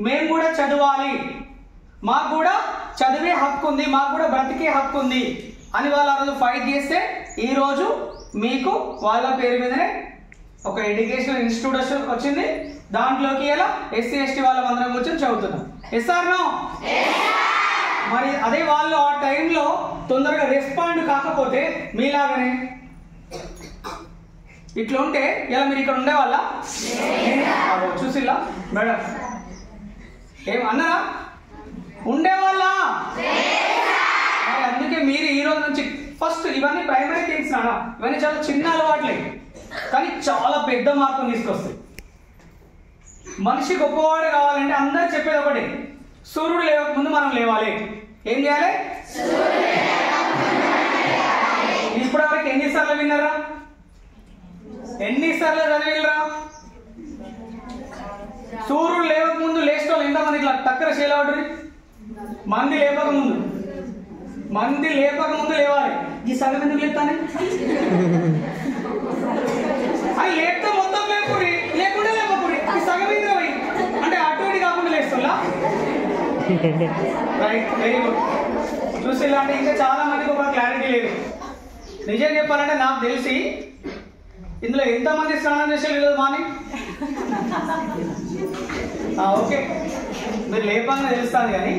మేము కూడా చదవాలి, మాకు కూడా చదివే హక్కు ఉంది, మాకు కూడా బ్రతికే హక్కు ఉంది అని వాళ్ళు ఆ రోజు ఫైట్ చేస్తే ఈరోజు మీకు వాళ్ళ పేరు మీదనే ఒక ఎడ్యుకేషనల్ ఇన్స్టిట్యూట్ వచ్చింది. దాంట్లోకి ఎలా ఎస్సీ ఎస్టీ వాళ్ళందరం కూర్చొని చదువుతున్నాం. Yes or no? మరి అదే వాళ్ళు ఆ టైంలో తొందరగా రెస్పాండ్ కాకపోతే మీలాగనే ఇట్లా ఉంటే ఇలా మీరు ఇక్కడ ఉండేవాళ్ళ? చూసిలా మేడం ఏం అన్నారా? ఉండేవాళ్ళ? అందుకే మీరు ఈ రోజు నుంచి ఫస్ట్ ఇవన్నీ ప్రైమరీ థింగ్స్ నానా, ఇవన్నీ చాలా చిన్న అలవాట్లే కానీ చాలా పెద్ద మార్పులు తీసుకొస్తాయి. మనిషి గొప్పవాడు కావాలంటే అందరూ చెప్పేది ఒకటి, సూర్యుడు లేవకముందు మనం లేవాలి. ఏం చేయాలి? ఇప్పుడు వరకు ఎన్నిసార్లు విన్నారా? ఎన్నిసార్లు చదివిరా? సూర్యుడు లేవకముందు లేచేవాళ్ళు ఎంతమంది ఇట్లా టక్కర చేయలేవాడు? మంది లేపకముందు లేవాలి. ఈ సగం ఎందుకు లేపుతానే? అది లేపితే మొత్తం లేపురి, లేకుండా లేపకురి. ఈ సగం ఎందుకు అంటే అటు ఇటు కాకుండా లేస్తున్నా? Right, very good. చూసి ఇలాంటి ఇంకా చాలా మందికి ఒక క్లారిటీ లేదు. నిజం చెప్పాలంటే నాకు తెలిసి ఇందులో ఎంతమంది స్నానం చేసేది లేదు మార్నింగ్? ఓకే, మీరు లేపంగా తెలుస్తాను కానీ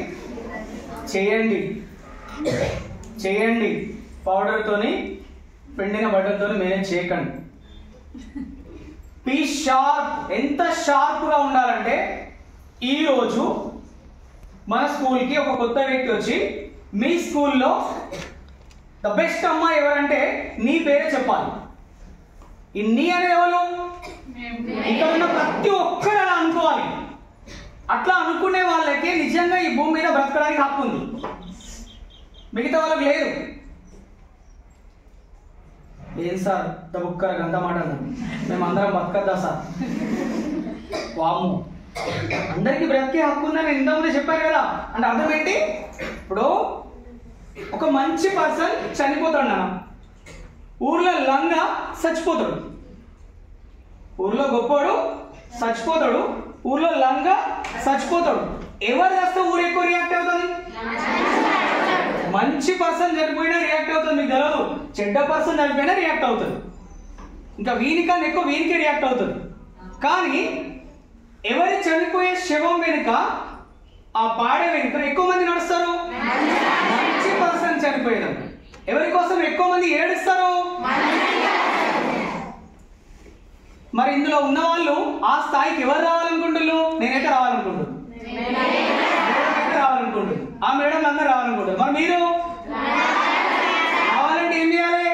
చేయండి పౌడర్తోని పిండిన బట్టలతో మేనేజ్ చేయకండి. Be sharp. ఎంత షార్ప్గా ఉండాలంటే ఈరోజు మన స్కూల్కి ఒక కొత్త వ్యక్తి వచ్చి మీ స్కూల్లో ద బెస్ట్ అమ్మాయి ఎవరంటే నీ పేరే చెప్పాలి. నీ అనే ఎవరు? ఇక్కడ ఉన్న ప్రతి ఒక్కరు అలా అనుకోవాలి. అట్లా అనుకునే వాళ్ళకి నిజంగా ఈ భూమి మీద బ్రతకడానికి హక్కు ఉంది, మిగతా వాళ్ళకి లేదు. ఏం సార్ దబుక్కర్ గంత మాట మేము అందరం బతకద్దా సార్? వాము, అందరికీ బ్రతికే హక్కు ఉందని నేను ఇంతకుముందే చెప్పాను కదా. అంటే అర్థం ఏంటి? ఇప్పుడు ఒక మంచి పర్సన్ చనిపోతాడు నాన్న, ఊర్లో లంగా చచ్చిపోతాడు. ఊర్లో గొప్పవాడు చచ్చిపోతాడు, ఊర్లో లంగా చచ్చిపోతాడు. ఎవరు చేస్తే ఊరు ఎక్కువ రియాక్ట్ అవుతుంది? మంచి పర్సన్ చనిపోయినా రియాక్ట్ అవుతుంది, మీకు తెలియదు. చెడ్డ పర్సన్ చనిపోయినా రియాక్ట్ అవుతుంది. ఇంకా వీనికన్నా ఎక్కువ వీనికే రియాక్ట్ అవుతుంది. కానీ ఎవరి చనిపోయే శవం వెనుక, ఆ పాడే వెనుక ఎక్కువ మంది నడుస్తారు? మంచి పర్సన్ చనిపోయేది. ఎవరి కోసం ఎక్కువ మంది ఏడుస్తారు? మరి ఇందులో ఉన్న వాళ్ళు ఆ స్థాయికి ఎవరు రావాలనుకుంటున్నారు? నేనైతే రావాలనుకుంటున్నాను, ఆ మేడం అందరూ రావాలనుకుంటారు. మరి మీరు రావాలంటే ఏం చేయాలి?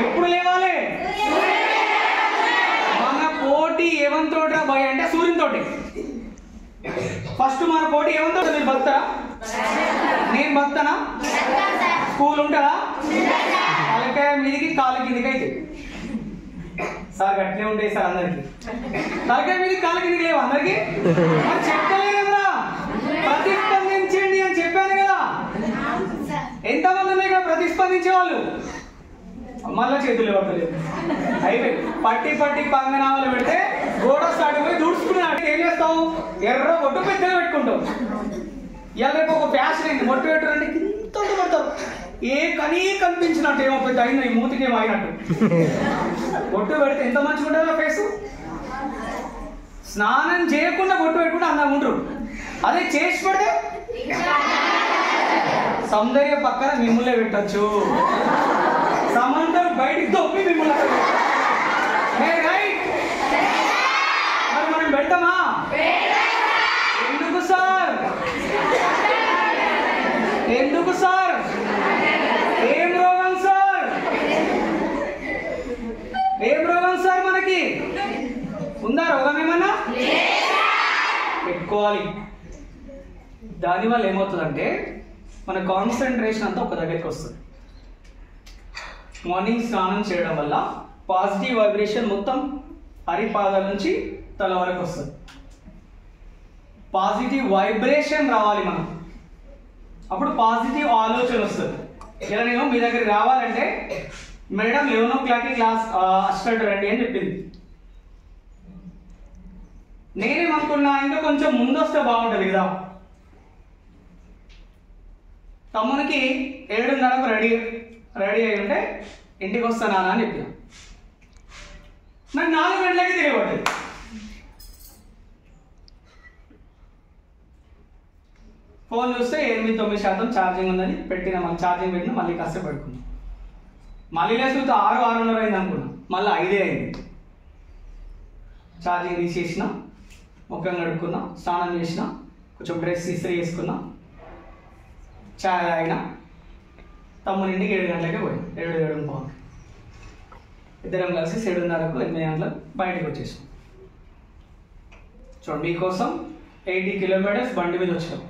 ఎప్పుడు లేవాలి? మన పోటీ ఏమంతో భయ అంటే సూర్యునితోటి. ఫస్ట్ మన పోటీ ఏమంతో? మీరు బతారా? నేను బతానా? స్కూల్ ఉంటుందా? తలకాయ మీదికి కాలు కిందికి అయితే సార్ గట్లే ఉంటాయి సార్ అందరికి. తలకాయ మీదకి కాలు కిందికి లేవు అందరికి. మరి చెప్పలే కదా, ప్రతిస్పందించండి అని చెప్పాను కదా. ఎంతమంది ఉన్నాయి కదా ప్రతిస్పందించే వాళ్ళు? మళ్ళా చేతులు పట్టలేదు. అయిపోయి పట్టి పంగనామాలు పెడితే గోడ స్టార్ట్ పోయి దూడ్చుకున్నాడు. ఏం చేస్తావు? ఎర్ర బొట్టు పెద్దగా పెట్టుకుంటావు. ఇలా రేపు ఒక ఫ్యాషన్ అయింది, బొట్టు పెట్టారంటే ఇంత పడతావు. ఏ కనీ కనిపించినట్టు ఏమో పెద్ద అయింది, ఈ మూతికి ఏమో అయినట్టు. బొట్టు పెడితే ఎంత మంచిగా ఉంటుందో ఫేసు. స్నానం చేయకుండా బొట్టు పెట్టుకుంటే అందంగా ఉంటారు. అదే చేసి పెడితే సౌందర్య పక్కన మిమ్మల్నే పెట్టచ్చు. సమంతలు బయటికి తొప్పి మిమ్మల్ని రైట్. మరి మనం పెడతామా? ఎందుకు సార్? ఎందుకు సార్? ఏం రోగం సార్? ఏం రోగం సార్? మనకి ఉందా రోగం ఏమన్నా? పెట్టుకోవాలి. దానివల్ల ఏమవుతుందంటే మన కాన్సన్ట్రేషన్ అంతా ఒక దగ్గరికి వస్తుంది. మార్నింగ్ స్నానం చేయడం వల్ల పాజిటివ్ వైబ్రేషన్ మొత్తం అరిపాదాల నుంచి తల వరకు వస్తుంది. పాజిటివ్ వైబ్రేషన్ రావాలి మనం, అప్పుడు పాజిటివ్ ఆలోచన వస్తుంది. ఇలా నేను మీ దగ్గరికి రావాలంటే మేడం 11 o'clock క్లాస్ స్టార్ట్ రండి అని చెప్పింది. నేనేమనుకున్నా ఇంకా కొంచెం ముందు వస్తే బాగుంటుంది కదా. తమ్మునికి 7:30కు రెడీ అయి ఉంటే ఇంటికి వస్తానా అని చెప్పిన. నాకు 4 గంటలకి తిరగబడ్డది. ఫోన్ చూస్తే 8-9% ఛార్జింగ్ ఉందని పెట్టిన. మళ్ళీ ఛార్జింగ్ పెట్టిన, మళ్ళీ కాసేపు పెట్టుకున్నాం. మళ్ళీ లేకపోతే 6-6:30 అయింది అనుకున్నాం. మళ్ళీ 5 అయింది. ఛార్జింగ్ తీసేసిన, ముఖం కడుక్కున్నా, స్నానం చేసిన, కొంచెం డ్రెస్ ఇస్త్రీ వేసుకున్నా, చాయ్ తాగిన. తమ్ముని ఇంటికి 7 గంటలకే పోయి 7-7:15 ఇద్దరం కలిసి 7:30కు 8 గంటలకు బయటకు వచ్చేసాం. చూడండి, మీకోసం 80 కిలోమీటర్స్ బండి మీద వచ్చాం.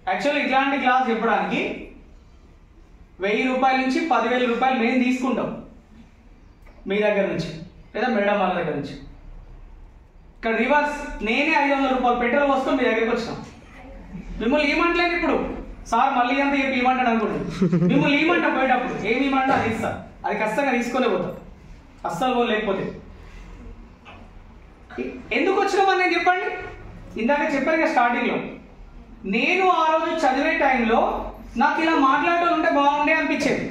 యాక్చువల్లీ ఇట్లాంటి క్లాస్ చెప్పడానికి 1000 రూపాయల నుంచి 10,000 రూపాయలు మేము తీసుకుంటాం మీ దగ్గర నుంచి, లేదా మేడం వాళ్ళ దగ్గర నుంచి. ఇక్కడ రివర్స్, నేనే 500 రూపాయలు పెట్రోల్ పోసుకొని మీ దగ్గరికి వచ్చినాం. మిమ్మల్ని ఏమంటలేదు ఇప్పుడు, సార్ మళ్ళీ అంతా చెప్పి ఇవ్వమంటాడు అనుకుంటాను. మిమ్మల్ని ఏమంటా పోయేటప్పుడు ఏమి ఇవ్వమంటే అది ఇస్తా, అది ఖచ్చితంగా తీసుకునే పోతాం. అస్సలు పోలు లేకపోతే. ఎందుకు వచ్చినామని నేను చెప్పండి. ఇందాక చెప్పాను కదా స్టార్టింగ్లో, నేను ఆ రోజు చదివే టైంలో నాకు ఇలా మాట్లాడటం ఉంటే బాగుండే అనిపించేది.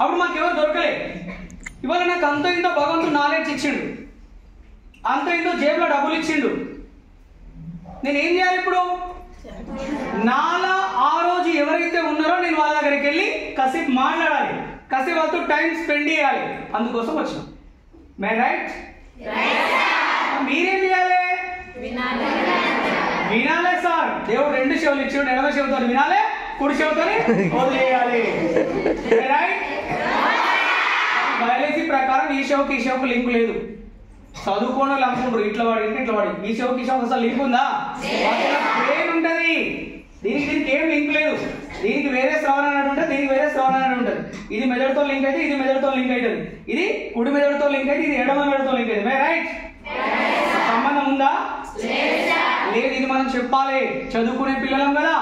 అప్పుడు మాకెవరు దొరకలే. ఇవాళ నాకు అంత ఇంతో భగవంతుడు నాలెడ్జ్ ఇచ్చిండు, అంత ఇంతో జేబులో డబ్బులు ఇచ్చిండు. నేనేం చేయాలి ఇప్పుడు? నాలా ఆ రోజు ఎవరైతే ఉన్నారో నేను వాళ్ళ దగ్గరికి వెళ్ళి కాసేపు మాట్లాడాలి, కాసేపు వాళ్ళతో టైం స్పెండ్ చేయాలి. అందుకోసం వచ్చినాం. మే రైట్? మీరేం చేయాలి? వినాలే సార్. దేవుడు 2 చెవులు ఇచ్చాడు, ఎడమ చెవుతో వినాలి, కుడి చెవుతో వదిలేయాలి. రైట్? బయాలజీ ప్రకారం ఈ షోకి లింక్ లేదు. చదువుకోని వాళ్ళు అనుకుంటారు ఇట్లా వాడి ఇట్లా వాడి, ఈ షోకి అసలు లింక్ ఉందా? బ్రెయిన్ ఉంటుంది, దీనికి ఏం లింక్ లేదు. దీనికి వేరే శ్రవణ అన్నట్టు ఉంటుంది, దీనికి వేరే శ్రవణ అన్నట్టు ఉంటుంది. ఇది మెదడుతో లింక్ అయితే ఇది మెదడుతో లింక్ అవుతుంది, ఇది కుడి మెదడుతో లింక్ అయితే ఇది ఎడమ మెదడుతో లింక్ అవుతుంది. రైట్? సంబంధం ఉందా? లేదు. ఇది మనం చెప్పాలి. చదువుకునే పిల్లలం కదా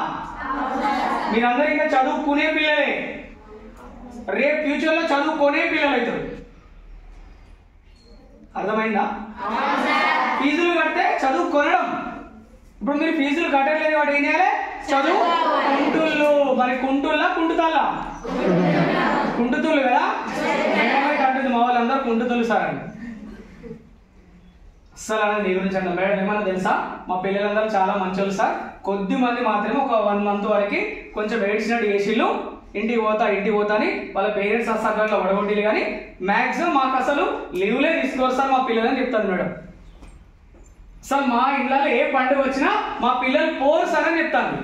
మీరందరూ, ఇంకా చదువుకునే పిల్లలే. రేపు ఫ్యూచర్ లో చదువుకునే పిల్లలు అవుతారు. అర్థమైందా? ఫీజులు కడితే చదువు కొనడం. ఇప్పుడు మీరు ఫీజులు కట్టట్లేదు, వాడు ఏం చేయాలి? చదువు కుంటుళ్ళు. మరి కుంటుల్లా కుంటుతాళ్ళా? కుంటుతుళ్ళు కదా. కట్టింది మా వాళ్ళందరూ కుంటుతుళ్ళు సార్ అండి. అస్సలు అనేది నీ గురించి అంట. మేడం ఏమన్నా తెలుసా, మా పిల్లలందరూ చాలా మంచోళ్ళు సార్, కొద్ది మంది మాత్రమే ఒక 1 మంత్ వరకు కొంచెం ఏడ్చినట్టు చేసిళ్ళు, ఇంటికి పోతా అని వాళ్ళ పేరెంట్స్ అసలు వడగొట్టిలు, కానీ మ్యాక్సిమం మాకు అసలు లీవ్లే తీసుకోరు సార్ మా పిల్లలని చెప్తాను మేడం. సార్ మా ఇళ్ళలో ఏ పండుగ వచ్చినా మా పిల్లలు పోరు సార్ అని చెప్తాను.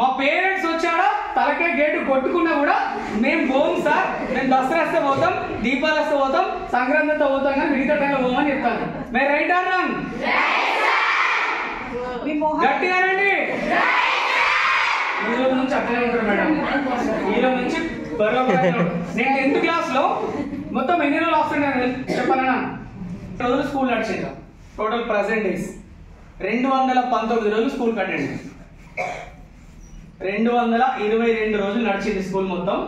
మా పేరెంట్స్ వచ్చాడా తలకే గేటు కొట్టుకున్నా కూడా మేము పోం సార్, మేము దసరా వస్తే పోతాం, దీపాలు వస్తే పోతాం, సంక్రాంతితో పోతాం, కానీ మిగతా టైంలో పోమని చెప్తాను. మీరు రైట్ ఆర్ రాంగ్? గట్టిగానండి. ఈ రోజు నుంచి అట్లనే ఉంటారు మేడం. ఈ రోజు నుంచి నేను 10th క్లాస్లో మొత్తం ఎన్ని రోజులు వస్తుండే చెప్పాలన్నా, రోజులు స్కూల్ నడిచిందా? టోటల్ ప్రజెంట్ డేస్ 219 రోజులు స్కూల్ కట్టండి. 222 రోజులు నడిచింది స్కూల్ మొత్తం.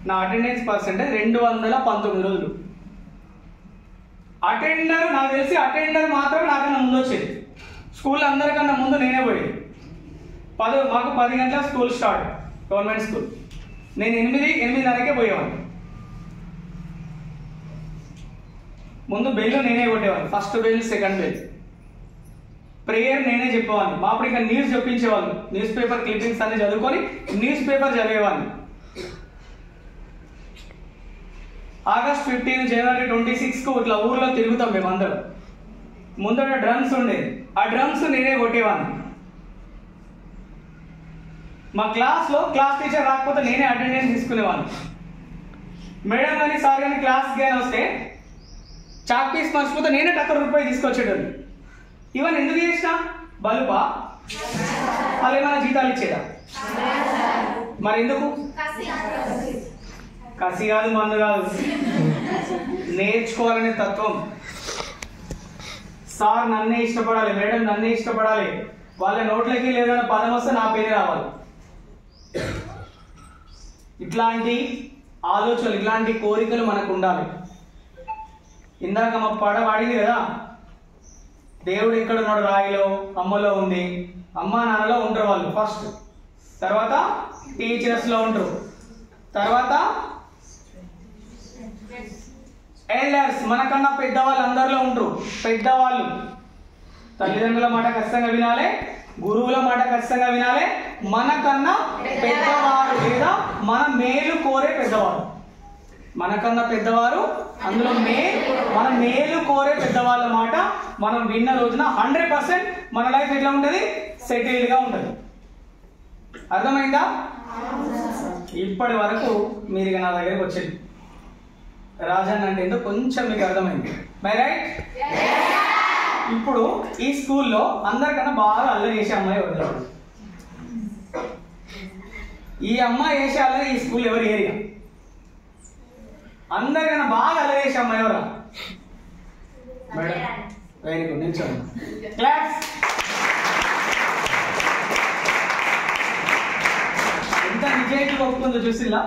నా అటెండెన్స్ పర్సెంటేజ్ 219 రోజులు. అటెండర్ నాకు తెలిసి అటెండర్ మాత్రం నాకన్నా ముందు వచ్చేది. స్కూల్ అందరికన్నా ముందు నేనే పోయేది. మాకు 10 గంటల స్కూల్ స్టార్ట్, గవర్నమెంట్ స్కూల్. నేను 8-8:30కే పోయేవాడిని. ముందు బెల్ నేనే కొట్టేవాడిని, first bell, second bell. Prayer నేనే చెప్పేవాడిని. మా అప్పుడు ఇంకా న్యూస్ చెప్పించేవాళ్ళు, న్యూస్ పేపర్ క్లిప్పింగ్స్ అన్ని చదువుకొని న్యూస్ పేపర్ చదివేవాడిని. ఆగస్ట్ 15, జనవరి 26కు ఇట్లా ఊర్లో తిరుగుతాం మేమందరం. ముందర డ్రమ్స్ ఉండేది, ఆ డ్రమ్స్ నేనే కొట్టేవాడిని. మా క్లాస్లో క్లాస్ టీచర్ రాకపోతే నేనే అటెండెన్స్ తీసుకునేవాడిని. మేడం కానీ సార్ కానీ క్లాస్ కానీ వస్తే చాక్ పీస్ మర్చిపోతే నేనే ₹1 తీసుకొచ్చేటోని. ఇవన్నీ ఎందుకు చేసిన? బలుపా? వాళ్ళు ఏమైనా జీతాలు ఇచ్చేదా? మరి ఎందుకు? కసి కాదు, మందు కాదు, నేర్చుకోవాలనే తత్వం. సార్ నన్నే ఇష్టపడాలి, మేడం నన్నే ఇష్టపడాలి, వాళ్ళ నోట్లకి లేదన్న పదం వస్తే నా పేరే రావాలి. ఇట్లాంటి ఆలోచనలు, ఇట్లాంటి కోరికలు మనకు ఉండాలి. ఇందాక మా పాట పాడింది కదా, దేవుడు ఎక్కడ ఉన్నాడు, రాయిలో, అమ్మలో ఉంది. అమ్మ నాన్నలో ఉంటారు వాళ్ళు ఫస్ట్, తర్వాత టీచర్స్లో ఉంటారు, తర్వాత ఎల్డర్స్ మనకన్నా పెద్దవాళ్ళు అందరిలో ఉంటారు. పెద్దవాళ్ళు తల్లిదండ్రుల మాట ఖచ్చితంగా వినాలి, గురువుల మాట ఖచ్చితంగా వినాలి. మనకన్నా పెద్దవారు లేదా మన మేలు కోరే పెద్దవారు, మనకన్నా పెద్దవారు, అందులో మన మేలు కోరే పెద్దవాళ్ళ మాట మనం విన్న రోజున 100% మన లైఫ్ ఎట్లా ఉంటుంది, సెటిల్డ్గా ఉంటుంది. అర్థమైందా? ఇప్పటి వరకు మీరు ఇక నా దగ్గరికి వచ్చేది రాజన్న అంటే ఏంటో కొంచెం మీకు అర్థమైంది, మై రైట్? ఇప్పుడు ఈ స్కూల్లో అందరికన్నా బాగా అల్లరి చేసే అమ్మాయి ఎవరు? ఈ అమ్మాయి చేసే అల్లరి ఈ స్కూల్ ఎవరి ఏరియా? అందరికన్నా బాగా అల్లరి చేసే అమ్మాయి ఎవరా మేడం? వెరీ గుడ్, నిల్చోండి. క్లాస్. ఎంత నిజాయితీగా ఒప్పుకుందో చూసిల్లా?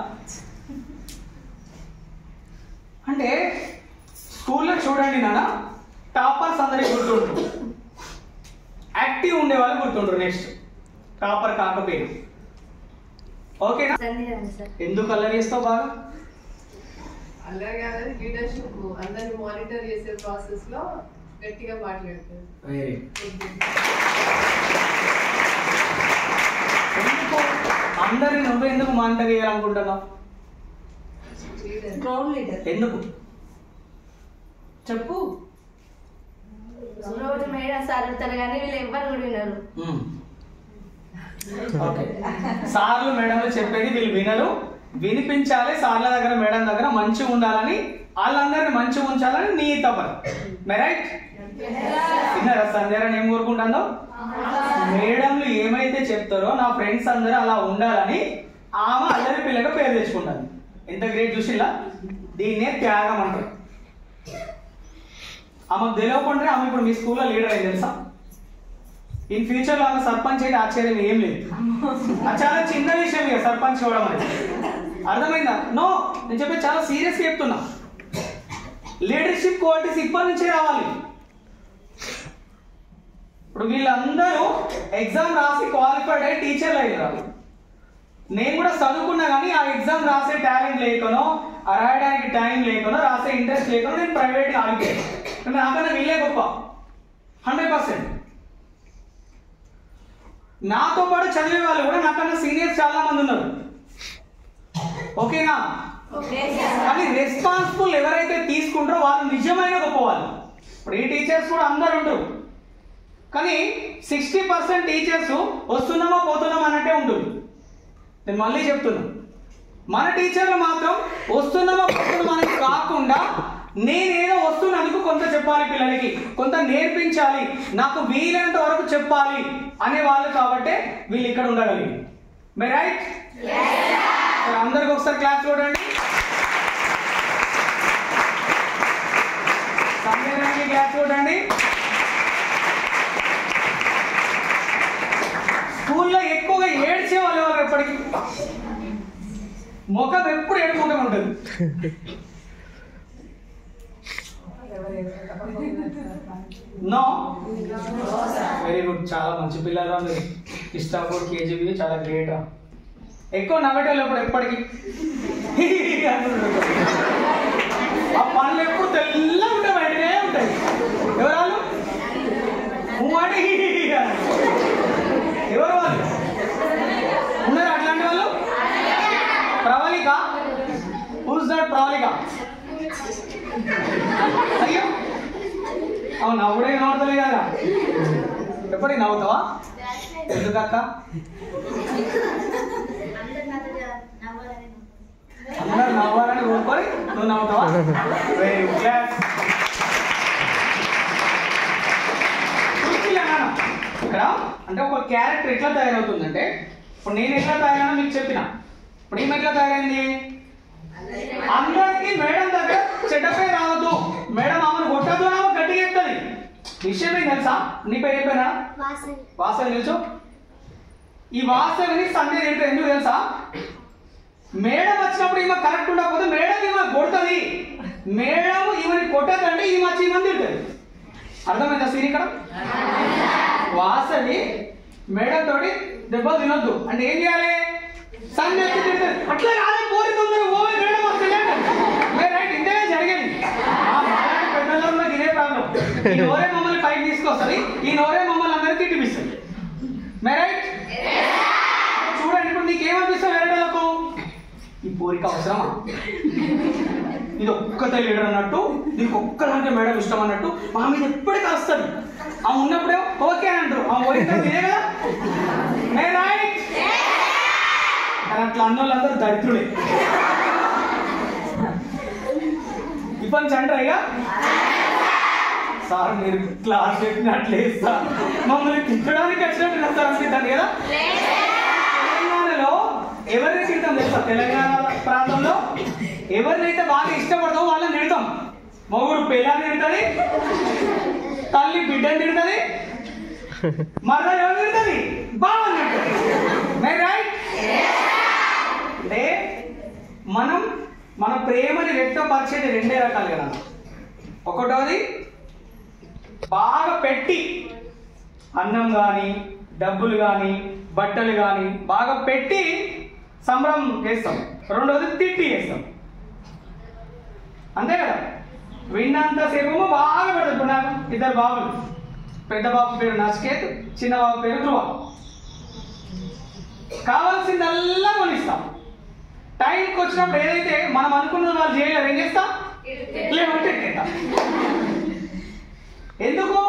అంటే స్కూల్లో చూడండి నాన్న, టాపర్స్ అందరికి గుర్తుంటారు, యాక్టివ్ ఉండే వాళ్ళు గుర్తుంటారు. నెక్స్ట్ టాపర్ కాకపోయినా ఓకేనా? ఎందుకు అల్లరి చేస్తావు బాగా? అల్లరి కాదని లీడర్షిప్, అందరిని మానిటర్ చేసే ప్రాసెస్ లో గట్టిగా మాట్లాడతారు. ఎందుకు అందరిని నువ్వెందుకు మానిటర్ చేయాలనుకుంటున్నావు? ఎందుకు చెప్పు. రోజు మేడం సార్ అడుగుతారు కానీ వీళ్ళు ఎవ్వరు కూడా వినరు. సార్లు మేడంలు చెప్పేది వీళ్ళు వినరు, వినిపించాలి. సార్ల దగ్గర మేడం దగ్గర మంచిగా ఉండాలని, వాళ్ళందరినీ మంచిగా ఉంచాలని నీ తపన, రైట్? విన్నారా సంధ్యారాన్ని ఏం కోరుకుంటుందో? మేడంలు ఏమైతే చెప్తారో నా ఫ్రెండ్స్ అందరూ అలా ఉండాలని ఆమె అల్లరి పిల్లగా పేరు తెచ్చుకుంటాను. ఎంత గ్రేట్ చూసిలా? దీన్నే త్యాగం అంటారు. ఆమెకు తెలియకుండా ఆమె ఇప్పుడు మీ స్కూల్లో లీడర్ అయింది తెలుసా? ఇన్ ఫ్యూచర్ లో ఆమె సర్పంచ్ అయితే ఆశ్చర్యం ఏం లేదు. అది చాలా చిన్న విషయం ఇక సర్పంచ్ అవడం అనేది. అర్థమైందా? నో, నేను చెప్పేది చాలా సీరియస్గా చెప్తున్నా. లీడర్షిప్ క్వాలిటీస్ ఇప్పటి నుంచే రావాలి. ఇప్పుడు వీళ్ళందరూ ఎగ్జామ్ రాసి క్వాలిఫైడ్ అయ్యి టీచర్లు అయ్యారు. నేను కూడా చదువుకున్నా కానీ ఆ ఎగ్జామ్ రాసే టాలెంట్ లేకనో, రాయడానికి టైం లేకనో, రాసే ఇంట్రెస్ట్ లేకనో నేను ప్రైవేట్గా ఆగిపోయాను. నాకన్నా వీళ్ళే గొప్ప 100%. నాతో పాటు చదివే వాళ్ళు కూడా నాకన్నా సీనియర్స్ చాలా మంది ఉన్నారు. ఓకేనా? కానీ రెస్పాన్సిబుల్ ఎవరైతే తీసుకుంటారో వాళ్ళు నిజమైన గొప్ప వాళ్ళు. ఇప్పుడు ఈ టీచర్స్ కూడా అందరు ఉంటారు, కానీ 60% టీచర్స్ వస్తున్నామా పోతున్నామా అన్నట్టే ఉంటుంది. నేను మళ్ళీ చెప్తున్నా, మన టీచర్లు మాత్రం వస్తున్నామా పోతున్నామా అనేది కాకుండా నేనేదో వస్తున్నందుకు కొంత చెప్పాలి, పిల్లలకి కొంత నేర్పించాలి, నాకు వీలైనంత వరకు చెప్పాలి అనే వాళ్ళు కాబట్టి వీళ్ళు ఇక్కడ ఉండగలిగి. మే రైట్? అందరికి ఒకసారి క్లాస్ చూడండి. సమయానికి క్లాస్ చూడండి. స్కూల్లో ఎక్కువగా ఏడ్చే వాళ్ళు ఎవరు? ఎప్పటికీ ముఖం ఎప్పుడు ఏడుకుంటూ ఉంటుంది. నో, వెరీ గుడ్, చాలా మంచి పిల్లలు. మీరు ఇష్టపూర్ కేజీబీ చాలా గ్రేట్. ఎక్కువ నవ్వేటోళ్ళు ఎప్పుడు ఎప్పటికీ ఆ పనులు ఎప్పుడు తెల్లగా ఉంటాయి, బయటనే ఉంటాయి. ఎవరు? ఎవరు వాళ్ళు ఉన్నారు అట్లాంటి వాళ్ళు? ప్రవళిక. Who's that Pravalika? అయ్యో, అవును, నవ్వుడే నవ్వుతలే కదా. ఎప్పటికి నవ్వుతావా? ఎందుకక్క? అందరు నవ్వాలని కోరుకొని నువ్వు నవ్వుతావా? Very good. ఇక్కడ అంటే ఒక క్యారెక్టర్ ఎట్లా తయారవుతుందంటే, ఇప్పుడు నేను ఎట్లా తయారైనా మీకు చెప్పిన. ఇప్పుడు ఈమె ఎట్లా తయారైంది? అందరికి మేడం దగ్గర చెడ్డపై రావద్దు, మేడం ఆమెను కొట్టద్దు అని ఆమె గట్టిగా చెప్తుంది. విషయం ఏం తెలుసా? నీ పేరు చెప్పానా? వాసవి. తెలుసు? ఈ వాసవిని సండే ఏంటో ఎందుకు తెలుసా? మేడం వచ్చినప్పుడు ఈమె కరెక్ట్ ఉండకపోతే మేడం ఈమె కొడుతుంది. మేడం ఈమెని కొట్టదంటే ఈ మచ్చి ఈమె తింటుంది. అర్థమైందా సీన్ ఇక్కడ? వాసవి మేడం తోటి దెబ్బలు తినొద్దు అంటే ఏం చేయాలి? సన్నెత్తి తింటుంది. అట్లా కాదే పోరి తొందర ఓవే మేడం రైట్ ఇంతేనే జరిగేది. పెద్దలో ఇదే ప్రాబ్లం. ఈ నోరే మమ్మల్ని పైకి తీసుకొస్తుంది, ఈ నోరే మమ్మల్ని అందరికీ తిట్టిపిస్తుంది. రైట్? చూడండి ఇప్పుడు నీకేమనిపిస్తుంది వేరేటోళ్ళకు? ఈ పోరికి అవసరమా? ఇది ఒక్కతే లీడర్ అన్నట్టు, దీనికి ఒక్కదానికే మేడం ఇష్టం అన్నట్టు మా మీద ఎప్పటికీ వస్తుంది. ఆ ఉన్నప్పుడేమో ఓకే అంటారు, ఆ పోయిన ఇదే కదా. రైట్? కానీ అట్లా అన్నోళ్ళందరూ దరిద్రుడే. ఇప్పటి అంటారు ఇక సార్ మీరు క్లాస్ చెప్పినట్లేదు సార్, మమ్మల్ని తిట్టడానికి వచ్చినట్టు సార్ అనిపిస్తాను కదా. తెలంగాణలో ఎవరిని తిడతాం తెలుసా? తెలంగాణ ప్రాంతంలో ఎవరినైతే బాగా ఇష్టపడతామో వాళ్ళని తిడతాం. మొగుడు పిల్లని తిడుతుంది, తల్లి బిడ్డని తిడుతుంది, మరణ ఎవరు తిడుతుంది? బాగున్నట్టు. రైట్? అంటే మనం మన ప్రేమని వ్యక్తపరిచేది రెండే రకాలు కదా. ఒకటోది బాగా పెట్టి అన్నం కానీ డబ్బులు కానీ బట్టలు కానీ బాగా పెట్టి సంబరం చేస్తాం. రెండోది తిట్టి చేస్తాం. అంతే కదా. విన్నంతసేపు బాగా పెడతాం. ఇప్పుడు నాకు ఇద్దరు బాబులు, పెద్ద బాబు పేరు నచికేత్, చిన్న బాబు పేరు ధ్రువ. కావాల్సిందల్లా కొనిస్తాం. టైంకి వచ్చినప్పుడు ఏదైతే మనం అనుకున్నది వాళ్ళు చేయలేరు, ఏం చేస్తాం? లేవంటే ఎందుకు?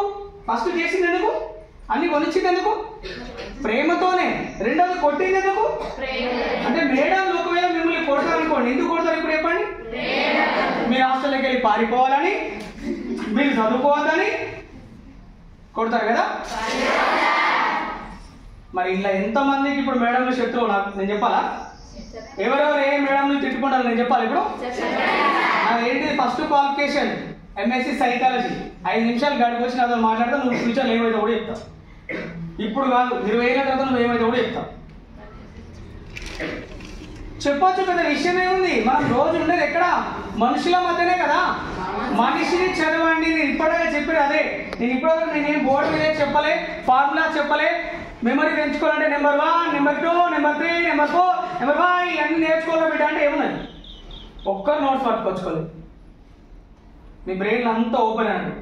ఫస్ట్ చేసింది ఎందుకు? అన్ని కొనిచ్చింది ఎందుకు? ప్రేమతోనే. రెండోది కొట్టింది ఎందుకు? అంటే మేడం ఒకవేళ మిమ్మల్ని కొడతారు అనుకోండి, ఎందుకు కొడతారు ఇప్పుడు చెప్పండి? మీరు హాస్టల్లోకి వెళ్ళి పారిపోవాలని, మీరు చదువుకోవద్దని కొడతారు కదా. మరి ఇలా ఎంతమందికి ఇప్పుడు మేడంలు శత్రువు నాకు నేను చెప్పాలా? ఎవరెవరు ఏ మేడంలు తిట్టుకుంటారు నేను చెప్పాలి ఇప్పుడు? ఏంటి ఫస్ట్ క్వాలిఫికేషన్ ఎంఎస్సి సైకాలజీ. 5 నిమిషాలు గడిపి వచ్చి నాతో మాట్లాడితే నువ్వు ఫ్యూచర్లో ఏమైతే కూడా చెప్తావు. ఇప్పుడు కాదు 20 ఏళ్ళ క్రితం నువ్వు ఏమైతే కూడా చెప్తావు. చెప్పొచ్చు కదా, విషయం ఏముంది? మనం రోజు ఉండేది ఎక్కడ? మనుషుల మధ్యనే కదా. మనిషిని చదవండి, నేను ఇప్పటికే చెప్పాను అదే. నేను ఇప్పటివరకు నేనేం బోర్డు మీద చెప్పలే, ఫార్ములా చెప్పలే. మెమరీ పెంచుకోవాలంటే number 1, number 2, number 3, number 4, number 5 ఇవన్నీ నేర్చుకోవాలి బిడ్డ అంటే ఏమున్నది? ఒక్కరు నోట్స్ పట్టుకొచ్చుకోలేదు. మీ బ్రెయిన్ అంతా ఓపెన్ అండి.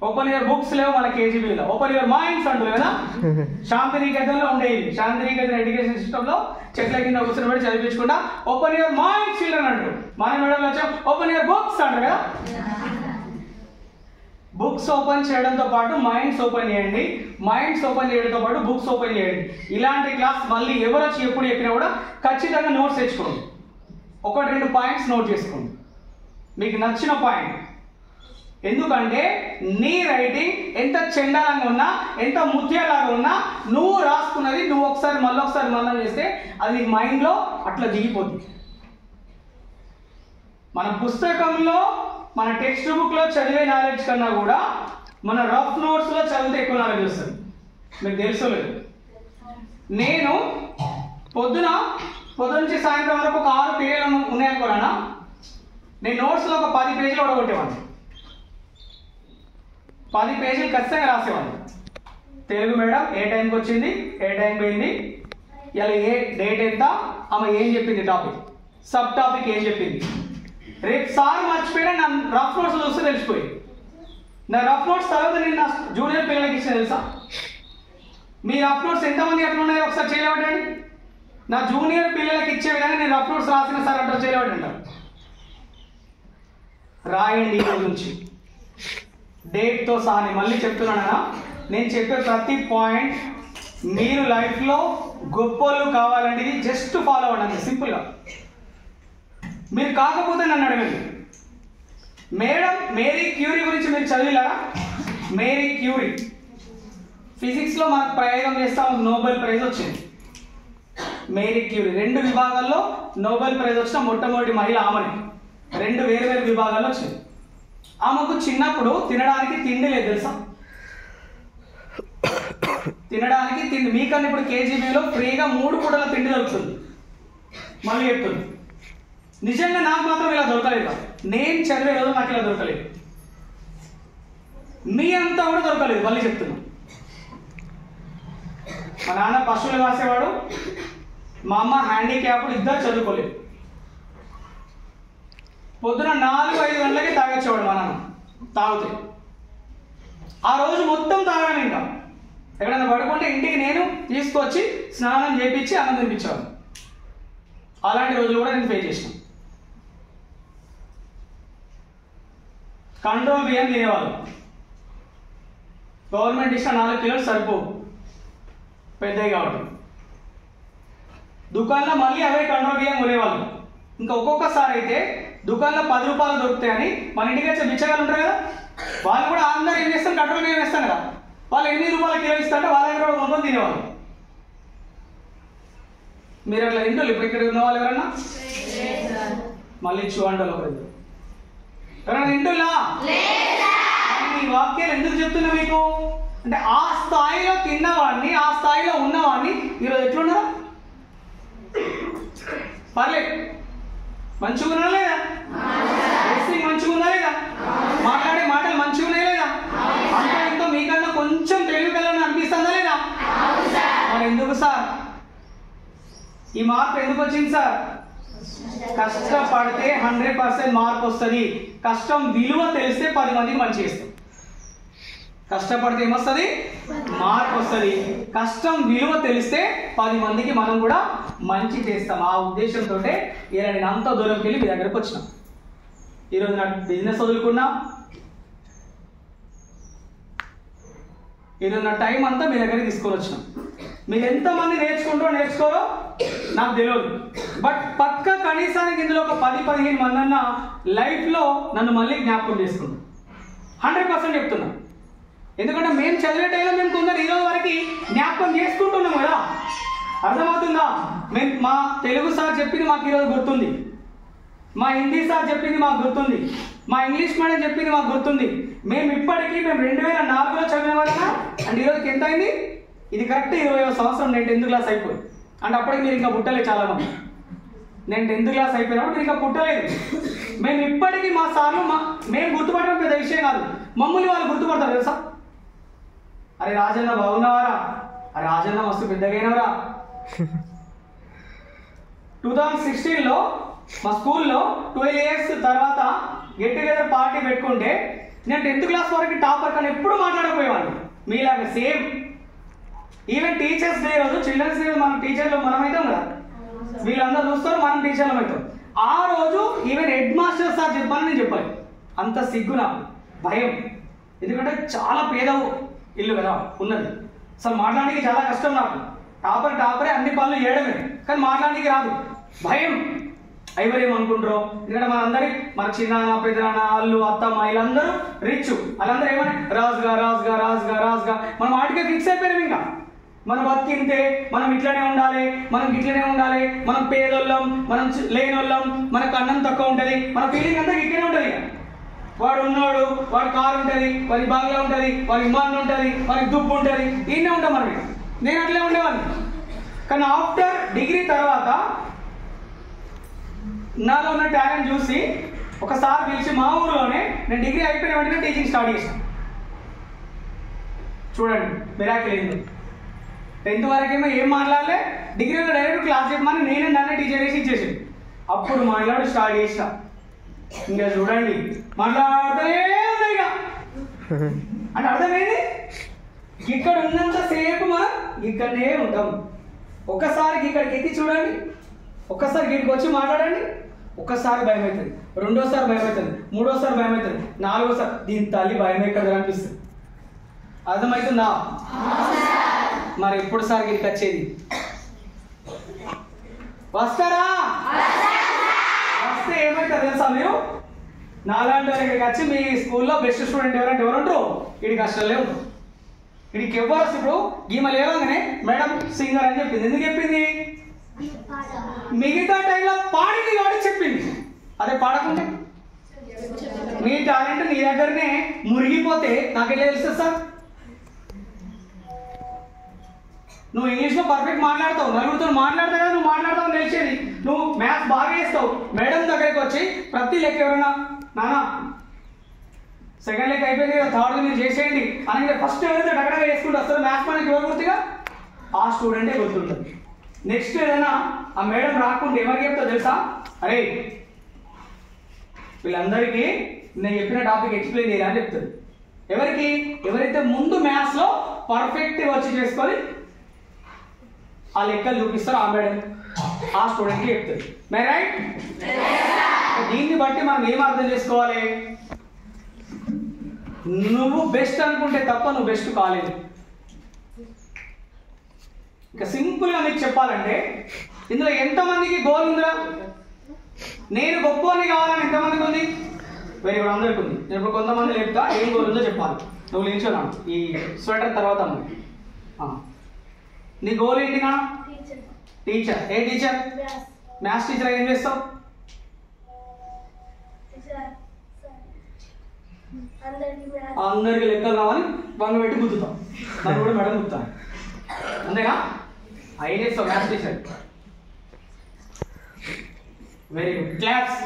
ఓపెన్ యువర్ బుక్స్ లేవు మన కేజీబీలో, ఓపెన్ యువర్ మైండ్స్ అంటారు కదా. శాంతినికేతన్లో ఉండేవి. శాంతినికేతన్ ఎడ్యుకేషన్ సిస్టంలో చెట్ల కింద కూర్చొని పెట్టి చదివించుకుంటా ఓపెన్ యువర్ మైండ్స్ చిల్డ్రన్ అంటారు. మన మేడం వచ్చాం ఓపెన్ యువర్ బుక్స్ అంటారు కదా. బుక్స్ ఓపెన్ చేయడంతో పాటు మైండ్స్ ఓపెన్ చేయండి, మైండ్స్ ఓపెన్ చేయడంతో పాటు బుక్స్ ఓపెన్ చేయండి. ఇలాంటి క్లాస్ మళ్ళీ ఎవరు వచ్చి ఎప్పుడు చెప్పినా కూడా ఖచ్చితంగా నోట్స్ తెచ్చుకోండి. 1-2 పాయింట్స్ నోట్ చేసుకోండి, మీకు నచ్చిన పాయింట్. ఎందుకంటే నీ రైటింగ్ ఎంత చెండాలంగా ఉన్నా, ఎంత ముత్యాలాగా ఉన్నా, నువ్వు రాసుకున్నది నువ్వు ఒకసారి మళ్ళీ చేస్తే అది నీ మైండ్లో అట్లా దిగిపోతుంది. మన పుస్తకంలో మన టెక్స్ట్ బుక్లో చదివే నాలెడ్జ్ కన్నా కూడా మన రఫ్ నోట్స్లో చదివితే ఎక్కువ నాలెడ్జ్ వస్తుంది. మీకు తెలుసు లేదు? నేను పొద్దున నుంచి సాయంత్రం వరకు ఒక 6 పీరియడ్లు ఉన్నాయనుకోనా, నేను నోట్స్లో ఒక 10 పేజీలు ఓడగొట్టేవాడిని. 10 పేజీలు ఖచ్చితంగా రాసేవాడిని. తెలుగు మేడం ఏ టైంకి వచ్చింది, ఏ టైం పోయింది, ఇలా ఏ డేట్ ఎంత, ఆమె ఏం చెప్పింది, టాపిక్ సబ్ టాపిక్ ఏం చెప్పింది. రేపు సార్ మర్చిపోయినా నా రఫ్ నోట్స్ చూస్తే తెలిసిపోయింది. నా రఫ్ నోట్స్ తర్వాత నేను నా జూనియర్ పిల్లలకి ఇచ్చిన తెలుసా? మీ రఫ్ నోట్స్ ఎంతమంది అట్లా ఉన్నాయో ఒకసారి చేయలేవటండి. నా జూనియర్ పిల్లలకి ఇచ్చే విధంగా నేను రఫ్ నోట్స్ రాసిన సార్ అంటే చేయలేవటంటారు. రాయండి ఈ రోజు నుంచి డేట్తో సహా. నేను మళ్ళీ చెప్తున్నానా, నేను చెప్పే ప్రతి పాయింట్ మీరు లైఫ్లో గొప్పలు కావాలంటే ఇది జస్ట్ ఫాలో అవ్వండి, సింపుల్గా. మీరు కాకపోతే నన్ను అడగండి. మేరీ క్యూరీ గురించి మీరు చదివిలారా? మేరీ క్యూరీ ఫిజిక్స్లో మనకు ప్రయోగం చేస్తా నోబెల్ ప్రైజ్ వచ్చింది. మేరీ క్యూరీ 2 విభాగాల్లో నోబెల్ ప్రైజ్ వచ్చిన మొట్టమొదటి మహిళ ఆమెనే. 2 వేరు విభాగాల్లో వచ్చింది. ఆమెకు చిన్నప్పుడు తినడానికి తిండి లేదు తెలుసా? తినడానికి తిండి మీకన్నా ఇప్పుడు కేజీబీలో ఫ్రీగా 3 పూటల తిండి దొరుకుతుంది. మళ్ళీ చెప్తుంది, నిజంగా నాకు మాత్రం ఇలా దొరకలేదు. నేను చదివే రోజు నాకు ఇలా దొరకలేదు. మీ అంతా కూడా దొరకలేదు. మళ్ళీ చెప్తున్నా, మా నాన్న పశువులు కాసేవాడు, మా అమ్మ హ్యాండిక్యాప్డ్, ఇద్దరు చదువుకోలేదు. పొద్దున 4-5 గంటలకి తాగొచ్చేవాడు మా నాన్న. తాగితే ఆ రోజు మొత్తం తాగాను. ఇంకా ఎక్కడైనా పడుకుంటే ఇంటికి నేను తీసుకొచ్చి స్నానం చేయించి అన్నం తినిపించేవాడు. అలాంటి రోజులు కూడా నేను ఫేస్ చేసిన. కంట్రోల్ బియ్యం తినేవాళ్ళు. గవర్నమెంట్ ఇచ్చిన 4 కిలోలు సరిపోవు పెద్దవి కాబట్టి. దుకాణంలో మళ్ళీ అవే కంట్రోల్ బియ్యం కొనేవాళ్ళు. ఇంకా ఒక్కొక్కసారి అయితే దుకాణంలో 10 రూపాయలు దొరుకుతాయని మన ఇంటికి వచ్చే బిచ్చగాళ్ళు ఉంటారు కదా, వాళ్ళు కూడా అందరూ ఏం చేస్తారు, కంట్రోల్ బియ్యం వేస్తాం కదా, వాళ్ళు 8 రూపాయల కిలో ఇస్తారంటే వాళ్ళ దగ్గర కూడా కొనుక్కొని తినేవాళ్ళు. మీరు అట్లా తింటారు ఇప్పుడు ఇక్కడ ఉన్న వాళ్ళు ఎవరన్నా? మళ్ళీ చూడండి ఒకరు ఎవరైనా తింటున్నా? ఈ వాక్యాలు ఎందుకు చెప్తున్నా మీకు అంటే, ఆ స్థాయిలో తిన్నవాడిని, ఆ స్థాయిలో ఉన్నవాడిని ఈరోజు ఎట్లున్నారా? పర్లేదు, మంచిగా ఉన్నా లేదా? డ్రెస్సింగ్ మంచిగా ఉందా లేదా? మాట్లాడే మాటలు మంచిగా ఉన్నాయి లేదా? అంత ఎంతో మీకన్నా కొంచెం తెలివికలని అనిపిస్తుందా లేదా? మరి ఎందుకు సార్ ఈ మార్పు ఎందుకు వచ్చింది సార్? కష్టపడితే 100% మార్పు వస్తుంది. కష్టం విలువ తెలిస్తే 10 మందికి మంచి చేస్తాం. కష్టపడితే ఏమొస్తుంది? మార్పు వస్తుంది. కష్టం విలువ తెలిస్తే 10 మందికి మనం కూడా మంచి చేస్తాం. ఆ ఉద్దేశంతో ఇలా నేను అంత దూరంకి వెళ్ళి మీ దగ్గరకు వచ్చిన. ఈరోజు నాకు బిజినెస్ వదులుకున్నా, ఈరోజు నా టైం అంతా మీ దగ్గరికి తీసుకొని వచ్చిన. మీరు ఎంతమంది నేర్చుకోరో నాకు తెలియదు, బట్ పక్క కనీసానికి ఇందులో ఒక 10-15 మంది అన్న లైఫ్లో నన్ను మళ్ళీ జ్ఞాపకం చేసుకున్నాను. 100% చెప్తున్నా. ఎందుకంటే మేము చదివే టైంలో మేము కొందరు ఈరోజు వరకు జ్ఞాపకం చేసుకుంటున్నాం కదా. అర్థమవుతుందా? మేము మా తెలుగు సార్ చెప్పింది మాకు ఈరోజు గుర్తుంది, మా హిందీ సార్ చెప్పింది మాకు గుర్తుంది, మా ఇంగ్లీష్ మీడియం చెప్పింది మాకు గుర్తుంది. మేము 2004లో చదివిన వాళ్ళనా అంటే ఈరోజుకి ఎంత అయింది? ఇది కరెక్ట్ 20వ సంవత్సరం. నేను 10th క్లాస్ అయిపోయింది అంటే అప్పటికి మీరు ఇంకా పుట్టలేదు. చాలా మంది నేను 10th క్లాస్ అయిపోయినప్పుడు మీరు ఇంకా పుట్టలేదు. మేము ఇప్పటికీ మా సార్లు మేము గుర్తుపట్టడం పెద్ద విషయం కాదు, మమ్మల్ని వాళ్ళు గుర్తుపడతారు తెలుసా? అరే రాజన్న బాగున్నావారా? అరే రాజన్న మస్తు పెద్దగైనవరా. 2016లో మా స్కూల్లో 12 years తర్వాత గెట్ టుగెదర్ పార్టీ పెట్టుకుంటే నేను 10th క్లాస్ వరకు టాపర్ కానీ ఎప్పుడు మాట్లాడకపోయేవాడిని మీలాగా సేమ్. ఈవెన్ టీచర్స్ డే రోజు, చిల్డ్రన్స్ డే మనం టీచర్లు మనమైతాం కదా, వీళ్ళందరూ చూస్తారు, మనం టీచర్లు అవుతాం. ఆ రోజు ఈవెన్ హెడ్ మాస్టర్ సార్ చెప్పాలని నేను చెప్పాలి. అంత సిగ్గు నాకు, భయం. ఎందుకంటే చాలా పేద ఇల్లు కదా ఉన్నది, అసలు మాట్లాడడానికి చాలా కష్టం నాకు. టాపరే అన్ని పనులు చేయడమే, కానీ మాట్లాడడానికి రాదు, భయం. ఎవరేమనుకుంటారో. ఎందుకంటే మన చిన్నాన్న పెద్దనాన్న వాళ్ళు అత్తమ్మ వీళ్ళందరూ రిచ్, వాళ్ళందరూ ఏమని రాజుగా మనం వాటికే ఫిక్స్ అయిపోయినాం. ఇంకా మనం బతికింటే మనం ఇట్లనే ఉండాలి, మనం పేదోళ్ళం, మనం లేనోళ్ళం, మనకు అన్నం తక్కువ ఉంటుంది, మన ఫీలింగ్ అంతా ఇక్కడే ఉంటుంది. వాడు ఉన్నాడు, వాడి కారు ఉంటుంది, వాడి బాగా ఉంటుంది, వాడి విమానం ఉంటుంది, వాడికి దుబ్బు ఉంటుంది, ఇన్నే ఉంటాం మనం. నేను అట్లే ఉండేవాడిని. కానీ ఆఫ్టర్ డిగ్రీ తర్వాత నాలో ఉన్న టాలెంట్ చూసి ఒకసారి పిలిచి మా ఊరిలోనే నేను డిగ్రీ అయిపోయిన వెంటనే టీచింగ్ స్టార్ట్ చేశాను. చూడండి మిరాకిల్ ఏంది. 10th వరకేమో ఏం మాట్లాడలే, డిగ్రీలో డైరెక్ట్ క్లాస్ చెప్పమని నేనే నన్నే టీచర్ వేసి ఇచ్చేసాను. అప్పుడు మాట్లాడు స్టార్ట్ చేసిన. ఇంకా చూడండి మాట్లాడుతూనే ఉన్నాయి. ఇక అంటే అర్థమైంది, ఇక్కడ ఉన్నంత సేపు మనం ఇక్కడనే ఉంటాం. ఒక్కసారికి ఇక్కడికి ఎక్కి చూడండి, ఒక్కసారి ఇక్కడికి వచ్చి మాట్లాడండి, ఒక్కసారి భయం అవుతుంది, రెండోసారి భయం అవుతుంది, మూడోసారి భయం అవుతుంది, నాలుగోసారి దీని తల్లి భయం ఎక్కడ అనిపిస్తుంది. అర్థమవుతుందా? మరి ఎప్పుడు సార్ ఇక్కడికి వచ్చేది? వస్తారా? వస్తే ఏమైతే తెలుసా, మీరు నాలాంటి వారు ఇక్కడికి వచ్చి మీ స్కూల్లో బెస్ట్ స్టూడెంట్ ఎవరంటే ఎవరంటారు, వీడికి అసలే ఉంటారు. వీడికి ఎవరు ఇప్పుడు ఈమె లేవగానే మేడం సింగర్ అని చెప్పింది. ఎందుకు చెప్పింది? మిగతా టైంలో పాడింది కాబట్టి చెప్పింది. అదే పాడకుంటే నీ టాలెంట్ నీ దగ్గరనే మురిగిపోతే నాకెట్లా తెలుస్తుంది సార్? నువ్వు ఇంగ్లీష్లో పర్ఫెక్ట్ మాట్లాడతావు, నలుగురితో మాట్లాడతా కదా నువ్వు మాట్లాడతావు తెలిసేది. నువ్వు మ్యాథ్స్ బాగా చేస్తావు. మేడం దగ్గరికి వచ్చి ప్రతి లెక్క ఎవరైనా నానా సెకండ్ లెక్క అయిపోయింది కదా థర్డ్ మీరు చేసేయండి అని ఫస్ట్ ఎవరైతే డగడగా వేసుకుంటూ వస్తారో మ్యాథ్స్ మనకి ఎవరు గుర్తుగా ఆ స్టూడెంటే గుర్తుంటుంది. నెక్స్ట్ ఏదైనా ఆ మేడం రాకుండా ఎవరికి చెప్తా తెలుసా, అరే వీళ్ళందరికీ నేను చెప్పిన టాపిక్ ఎక్స్ప్లెయిన్ చేయాలని చెప్తుంది. ఎవరికి? ఎవరైతే ముందు మ్యాథ్స్లో పర్ఫెక్ట్ వచ్చి చేసుకొని ఆ లెక్కలు చూపిస్తారో ఆ మేడం ఆ స్టూడెంట్కి చెప్తుంది. మే రైట్? దీన్ని బట్టి మనం ఏం అర్థం చేసుకోవాలి, నువ్వు బెస్ట్ అనుకుంటే తప్ప నువ్వు బెస్ట్ కాలేదు. ఇక సింపుల్గా మీకు చెప్పాలంటే ఇందులో ఎంతమందికి గోల్ ఉందిరా, నేను గొప్పని కావాలని ఎంతమందికి ఉంది? వెరీ గుడ్, అందరికి ఉంది. నేను ఇప్పుడు కొంతమంది చెప్తా ఏం గోల్ ఉందో చెప్పాలి. నువ్వు నిల్చున్నాను ఈ స్వెటర్ తర్వాత అమ్మాయి నీ గోల్ ఏంటిగా? టీచర్. ఏ టీచర్? Maths teacher. ఏం చేస్తావు? అందరికి లెక్కలు రావాలి వంగ పెట్టి గుద్దుతాం, దాన్ని కూడా మేడం గుద్దుతాను అంతేనా? ఏం చేస్తావు maths teacher? Very good, claps.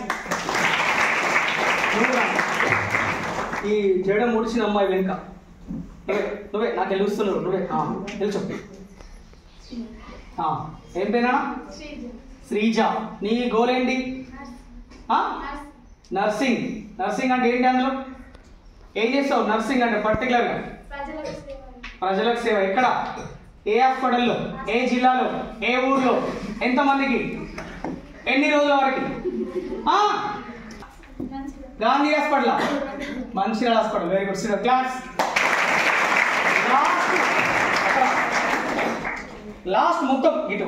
ఈ జడ ముడిచిన అమ్మాయి వెనుక నువ్వే నాకు తెలుస్తున్నావు, నువ్వే తెలుసు. ఏం పేనా? శ్రీజ. నీ గోల్ ఏంటి? నర్సింగ్. నర్సింగ్ అంటే ఏంటి? అందులో ఏం చేస్తావు? నర్సింగ్ అంటే పర్టికులర్గా ప్రజలకు సేవ. ఎక్కడ? ఏ హాస్పిటల్లో, ఏ జిల్లాలో, ఏ ఊర్లో, ఎంతమందికి, ఎన్ని రోజుల వరకు? Gandhi hospital, Mancherial hospital. Very good, class. Last మొత్తం ఇటు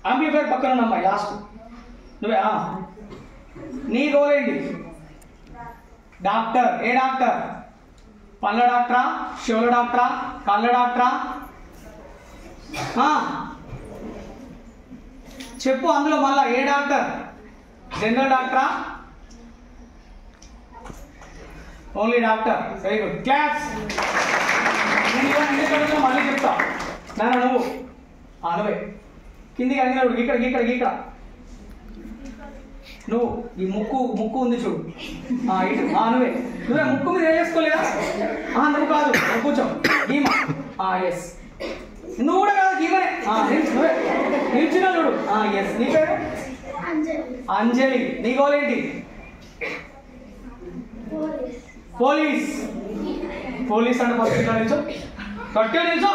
అంబిఫైర్ పక్కన ఉన్నమ్మా లాస్ట్ నువ్వే. నీ గోల్ ఏంటి? డాక్టర్. ఏ డాక్టర్? పళ్ళ డాక్టరా, చెవుల డాక్టరా, కళ్ళ డాక్టరా? చెప్పు అందులో మళ్ళా ఏ డాక్టర్? జనరల్ డాక్టరా, only doctor. Very good, class. మళ్ళీ చెప్తా నాన్న నువ్వు నువ్వే కిందికి అంగినప్పుడు ఇక్కడ ఇక్కడ ఇక్కడ నువ్వు ఈ ముక్కు ఉంది చూడు ఇటు నువ్వే నువ్వే ముక్కు మీద వేసుకోలేదా? నువ్వు కాదు, కూర్చో. గీమా. ఎస్, నువ్వు కూడా కాదు, గీమనే. నువ్వే నిల్చున్నా చూడు. ఎస్. నీ పేరు? అంజలి. నీ గోల్ ఏంటి? పోలీస్. పోలీస్ అంటే ఫస్ట్ ఇట్లా నిల్చో, గట్టిగా నిల్చో,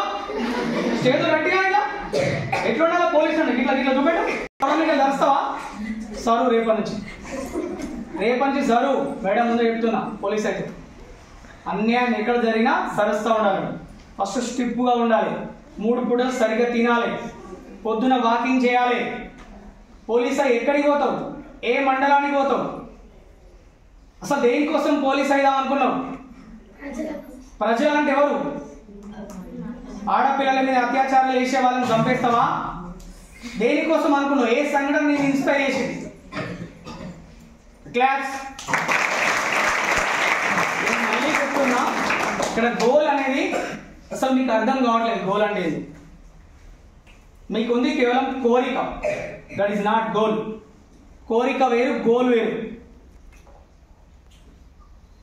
స్టేజ్ గట్టిగా ఇట్లా ఎట్లా ఉండాలో పోలీస్ అంటే ఇట్లా ఇట్లా చూపెట్టు. ధరుస్తావా? సరు రేపటి నుంచి సరు మేడం ముందు చెప్తున్నా. పోలీస్ అయితే అన్యాయం ఎక్కడ జరిగినా సరుస్తూ ఉండాలి. ఫస్ట్ స్టిప్గా ఉండాలి, 3 పూటలు సరిగ్గా తినాలి, పొద్దున వాకింగ్ చేయాలి. పోలీస్ అయి ఎక్కడికి పోతావు? ఏ మండలానికి పోతావు? అసలు దేనికోసం పోలీస్ అయిదాం అనుకున్నావు? ప్రజలు అంటే ఎవరు? ఆడపిల్లల మీద అత్యాచారాలు చేసే వాళ్ళని చంపేస్తావా? దేనికోసం అనుకున్నావు? ఏ సంఘటన నేను ఇన్స్పైర్ చేసింది? క్లాస్. నేను మళ్ళీ చెప్తున్నా, ఇక్కడ గోల్ అనేది అసలు మీకు అర్థం కావట్లేదు. గోల్ అంటే మీకు ఉంది కేవలం కోరిక. That is not goal. కోరిక వేరు, గోల్ వేరు.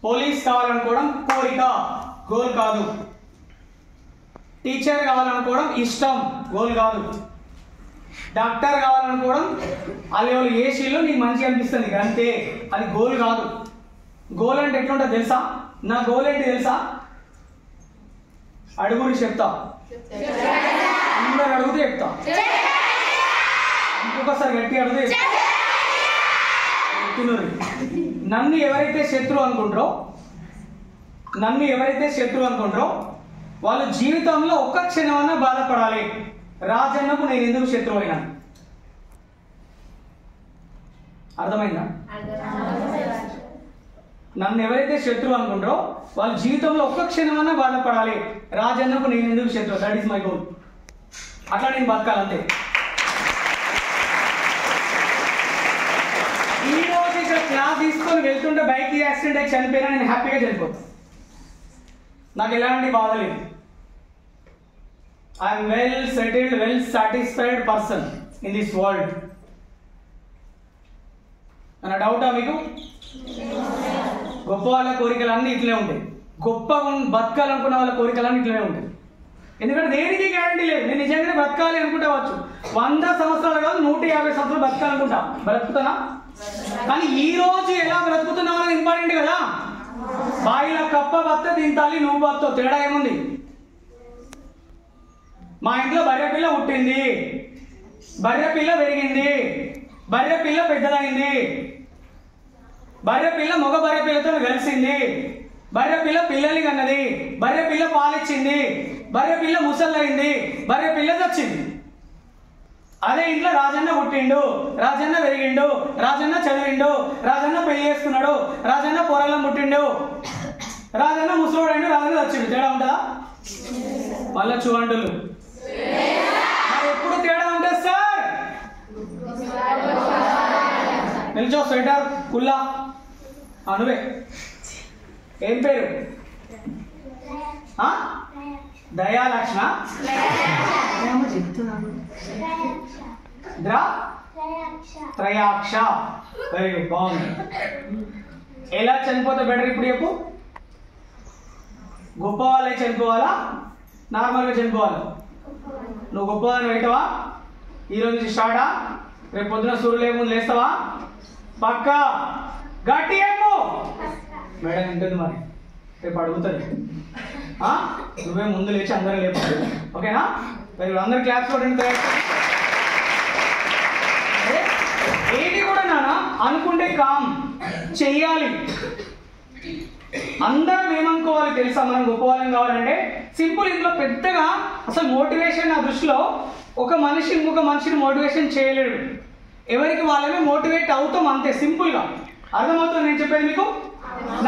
పోలీస్ కావాలనుకోవడం కోరిక, గోల్ కాదు. టీచర్ కావాలనుకోవడం ఇష్టం, గోల్ కాదు. డాక్టర్ కావాలనుకోవడం వాళ్ళు ఏసీలో నీకు మంచిగా అనిపిస్తుంది అంతే, అది గోల్ కాదు. గోల్ అంటే ఎట్లుంటుంది తెలుసా? నా గోల్ ఏంటి తెలుసా? అడుగుని చెప్తా, అందరు అడుగుతూ చెప్తా, ఇంకొకసారి గట్టి అడిగితే నన్ను ఎవరైతే శత్రువు అనుకుంటారో వాళ్ళు జీవితంలో ఒక్క క్షణమన్నా బాధపడాలి. రాజన్నకు నేను ఎందుకు శత్రువు అయినా? అర్థమైందా? నన్ను ఎవరైతే శత్రువు అనుకుంటారో వాళ్ళ జీవితంలో ఒక్క క్షణమన్నా బాధపడాలి. రాజన్నకు నేను ఎందుకు శత్రువు? That is my goal. అట్లా నేను బతకాలంతే. ఈ రోజు ఇక్కడ క్లాస్ తీసుకొని వెళ్తుంటే బైక్ యాక్సిడెంట్ అయి చనిపోయినా నేను హ్యాపీగా చనిపోతాను, నాకు ఎలాంటి బాధ లేదు. I am well settled, well satisfied person in this world. అన్న డౌటా మీకు? గొప్ప వాళ్ళ కోరికలన్నీ ఇట్లే ఉంటాయి. గొప్పగా బతకాలనుకున్న వాళ్ళ కోరికలన్నీ ఇట్లే ఉంటాయి. ఎందుకంటే దేనికి గ్యారంటీ లేదు. నేను నిజంగానే బతకాలి అనుకుంటావచ్చు, 100 సంవత్సరాలు కాదు 150 సంవత్సరాలు బతకాలనుకుంటా. బ్రతుకుతానా? కానీ ఈ రోజు ఎలా బ్రతుకుతున్నావు అనేది ఇంపార్టెంట్ కదా. బాయిల కప్ప బత్త తింటాలి, నువ్వు బతావు, తేడా ఏముంది? మా ఇంట్లో బర్రె పిల్ల పుట్టింది, బర్రె పిల్ల పెరిగింది, బర్రె పిల్ల పెద్దదైంది, బర్రె పిల్ల మగ బర్రె పిల్లతో కలిసింది, బర్రె పిల్ల పిల్లల్ని కన్నది, బర్రె పిల్ల పాలిచ్చింది, బర్రె పిల్ల ముసలైంది, బర్రె పిల్ల చచ్చింది. అదే ఇంట్లో రాజన్న పుట్టిండు, రాజన్న పెరిగిండు, రాజన్న చదివిండు, రాజన్న పెళ్లి చేసుకున్నాడు, రాజన్న పొరలం పుట్టిండు, రాజన్న ముసలోడైండు, రాజన్న చచ్చిండు. తేడా ఉంటుందా? మళ్ళా చూడంటులు ఎప్పుడు తేడా ఉంటుంది సార్? నిల్చో. స్వెటర్ కుల్లా నువ్వే. ఏం పేరు? దయాలక్ష్మ. చెప్తున్నాను. త్రయాక్ష. వెరీ గుడ్, బాగుంది. ఎలా చనిపోతే బెటర్ ఇప్పుడు చెప్పు? గొప్ప వాళ్ళే చనిపోవాలా, నార్మల్గా చనిపోవాలా? నువ్వు గొప్పవాళ్ళని పెట్టవా? ఈరోజు నుంచి స్టార్టా? రేపు పొద్దున సూర్యులు ఏముంది లేస్తావా? పక్కా గట్టి ఏమో మేడం ఉంటుంది మరి, రేపు అడుగుతుంది. నువ్వే ముందు లేచి అందరూ లేపాలి, ఓకేనా? మరి అందరు క్లాప్స్ కొట్టండి. ఏది కూడా నాన్న అనుకుంటే కామ్ చెయ్యాలి. అందరం ఏమనుకోవాలి తెలుసా? మనం గొప్పవాళ్ళం కావాలంటే సింపుల్. ఇందులో పెద్దగా అసలు మోటివేషన్ నా దృష్టిలో ఒక మనిషి ఇంకొక మనిషిని మోటివేషన్ చేయలేడు. ఎవరికి వాళ్ళమే మోటివేట్ అవుతాం, అంతే సింపుల్గా. అర్థమవుతుంది నేను చెప్పేది మీకు?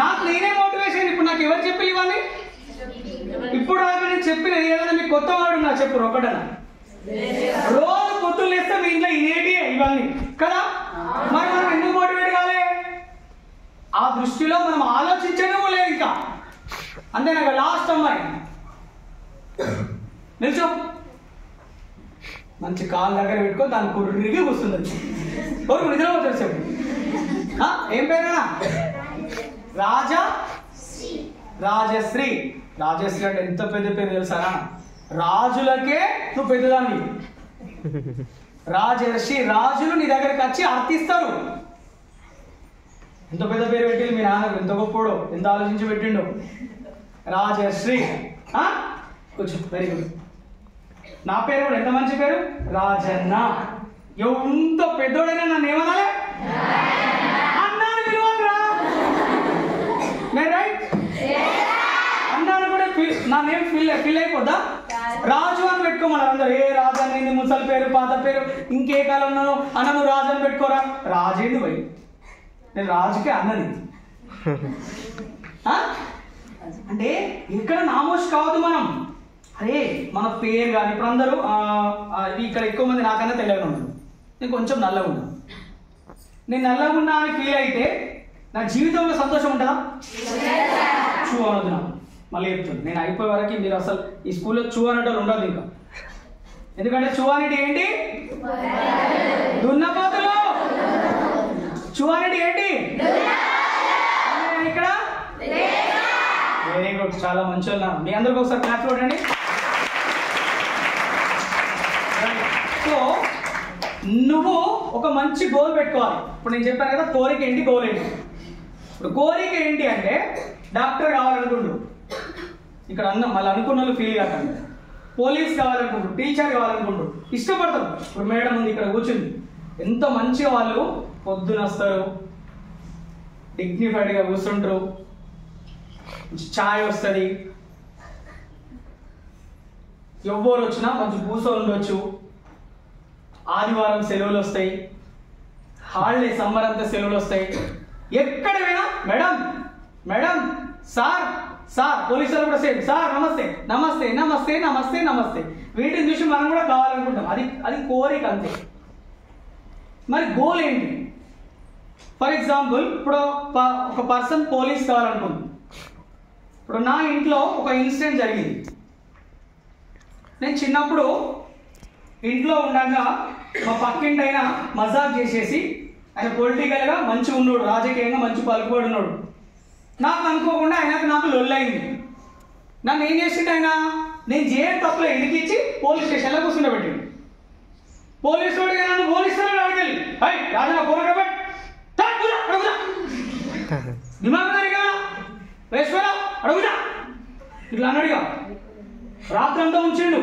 నాకు నేనే మోటివేషన్. ఇప్పుడు నాకు ఎవరు చెప్పి ఇవ్వాలి? ఇప్పుడు దాకా నేను చెప్పినది ఏదైనా మీకు కొత్త వాడు నా చెప్పు ఒకటనా? రోజు పొద్దులు వేస్తే మీ ఇంట్లో ఇదేంటి ఇవన్నీ కదా. మరి మనం ఎందుకు మోటివేట్ కావాలి? ఆ దృష్టిలో మనం ఆలోచించడం లేదు ఇంకా. అంతే నాకు లాస్ట్ అమ్మాయి నిల్చో, మంచి కాలు దగ్గర పెట్టుకో, దాని కుర్రిగి కూర్చుంది. ఎవరు నిద్రపోతారు చెప్పు. ఏం పేరేనా? రాజశ్రీ. రాజశ్రీ అంటే ఎంత పెద్ద పేరు తెలుసా? రాజులకే నువ్వు పెద్దదాన్ని. రాజర్షి. రాజులు నీ దగ్గరికి వచ్చి అర్థిస్తారు. ఎంత పెద్ద పేరు పెట్టి మీ నాన్న ఎంత గొప్పడో, ఎంత ఆలోచించి పెట్టిండో. రాజశ్రీ. కొంచెం వెరీ గుడ్. నా పేరు కూడా ఎంత మంచి పేరు, రాజన్న. ఎంత పెద్దోడైనా నన్ను ఏమనాలి? అన్నాను విలువరా. రైట్? అన్నాను కూడా నా నేమ్ ఫీల్ అయిపోద్దా? రాజు అని పెట్టుకోమన్నారు అందరు. ఏ రాజు అనేది ముసలి పేరు, పాత పేరు, ఇంకే కాలం ఉన్నాను అన్న, నువ్వు రాజు అని పెట్టుకోరా. రాజేంది పోయి, నేను రాజుకే అన్నది. అంటే ఇక్కడ నామోష్ కావద్దు మనం. అరే మన పేరు కానీ ఇప్పుడు అందరూ ఇక్కడ ఎక్కువ మంది నాకన్నా తెల్లగా ఉన్నాను, నేను కొంచెం నల్లగా ఉన్నాను. నేను నల్లగా ఉన్నా అని ఫీల్ అయితే నా జీవితంలో సంతోషం ఉంటుందా? చూ అనొద్దు. నా మళ్ళీ చెప్తుంది, నేను అయిపోయే వరకు మీరు అసలు ఈ స్కూల్లో చూ అనేటోళ్ళు ఉండదు ఇంకా. ఎందుకంటే చూ అనేది ఏంటి? దున్నపోతులు. చూ అనేది ఏంటి ఇక్కడ? వెరీ గుడ్, చాలా మంచి ఉన్నారు. మీ అందరికి ఒకసారి క్లాస్ కొట్టండి. సో నువ్వు ఒక మంచి గోల్ పెట్టుకోవాలి. ఇప్పుడు నేను చెప్పాను కదా కోరిక ఏంటి, గోల్ ఏంటి. ఇప్పుడు కోరిక ఏంటి అంటే డాక్టర్ కావాలనుకుంటు, ఇక్కడ మళ్ళీ అనుకున్న వాళ్ళు ఫీల్ కాకండి. పోలీస్ కావాలనుకుంటు, టీచర్ కావాలనుకుంటు, ఇష్టపడతారు. ఇప్పుడు మేడం ఉంది ఇక్కడ కూర్చుంది, ఎంత మంచిగా వాళ్ళు పొద్దున వస్తారు, డిగ్నిఫైడ్గా కూర్చుంటారు, ఛాయ్ వస్తుంది, ఎవరు వచ్చినా మంచి కూర్చొని ఉండొచ్చు, ఆదివారం సెలవులు వస్తాయి, హాలిడే సమ్మర్ అంతా సెలవులు వస్తాయి. ఎక్కడ పోయినా మేడం మేడం సార్ సార్, పోలీసులు కూడా సేమ్ సార్ నమస్తే నమస్తే నమస్తే నమస్తే నమస్తే. వీటిని చూసి మనం కూడా కావాలనుకుంటాం. అది కోరిక అంతే. మరి గోల్ ఏంటి? ఫర్ ఎగ్జాంపుల్ ఇప్పుడు ఒక పర్సన్ పోలీస్ కావాలనుకుంటుంది. ఇప్పుడు నా ఇంట్లో ఒక ఇన్సిడెంట్ జరిగింది. నేను చిన్నప్పుడు ఇంట్లో ఉండగా మా పక్కింటి అయినా మజాక్ చేసేసి ఆయన పొలిటికల్గా మంచిగా ఉన్నాడు, రాజకీయంగా మంచి పలుకుబడి ఉన్నాడు. నాకు అనుకోకుండా నాకు లొల్లైంది. నన్ను ఏం చేసిండు ఆయన, నేను చేయని తప్పులో ఇంటికి ఇచ్చి పోలీస్ స్టేషన్లో కూర్చుండబెట్టిండు. పోలీసు వాడిగా నన్ను పోలీసులు అడగలి రాజా పోరాడబెట్ దిమాగదారిగా వేశ్వరా అడుగుదా ఇట్లా అన్నాడుగా. రాత్రి అంతా ఉంచిండు,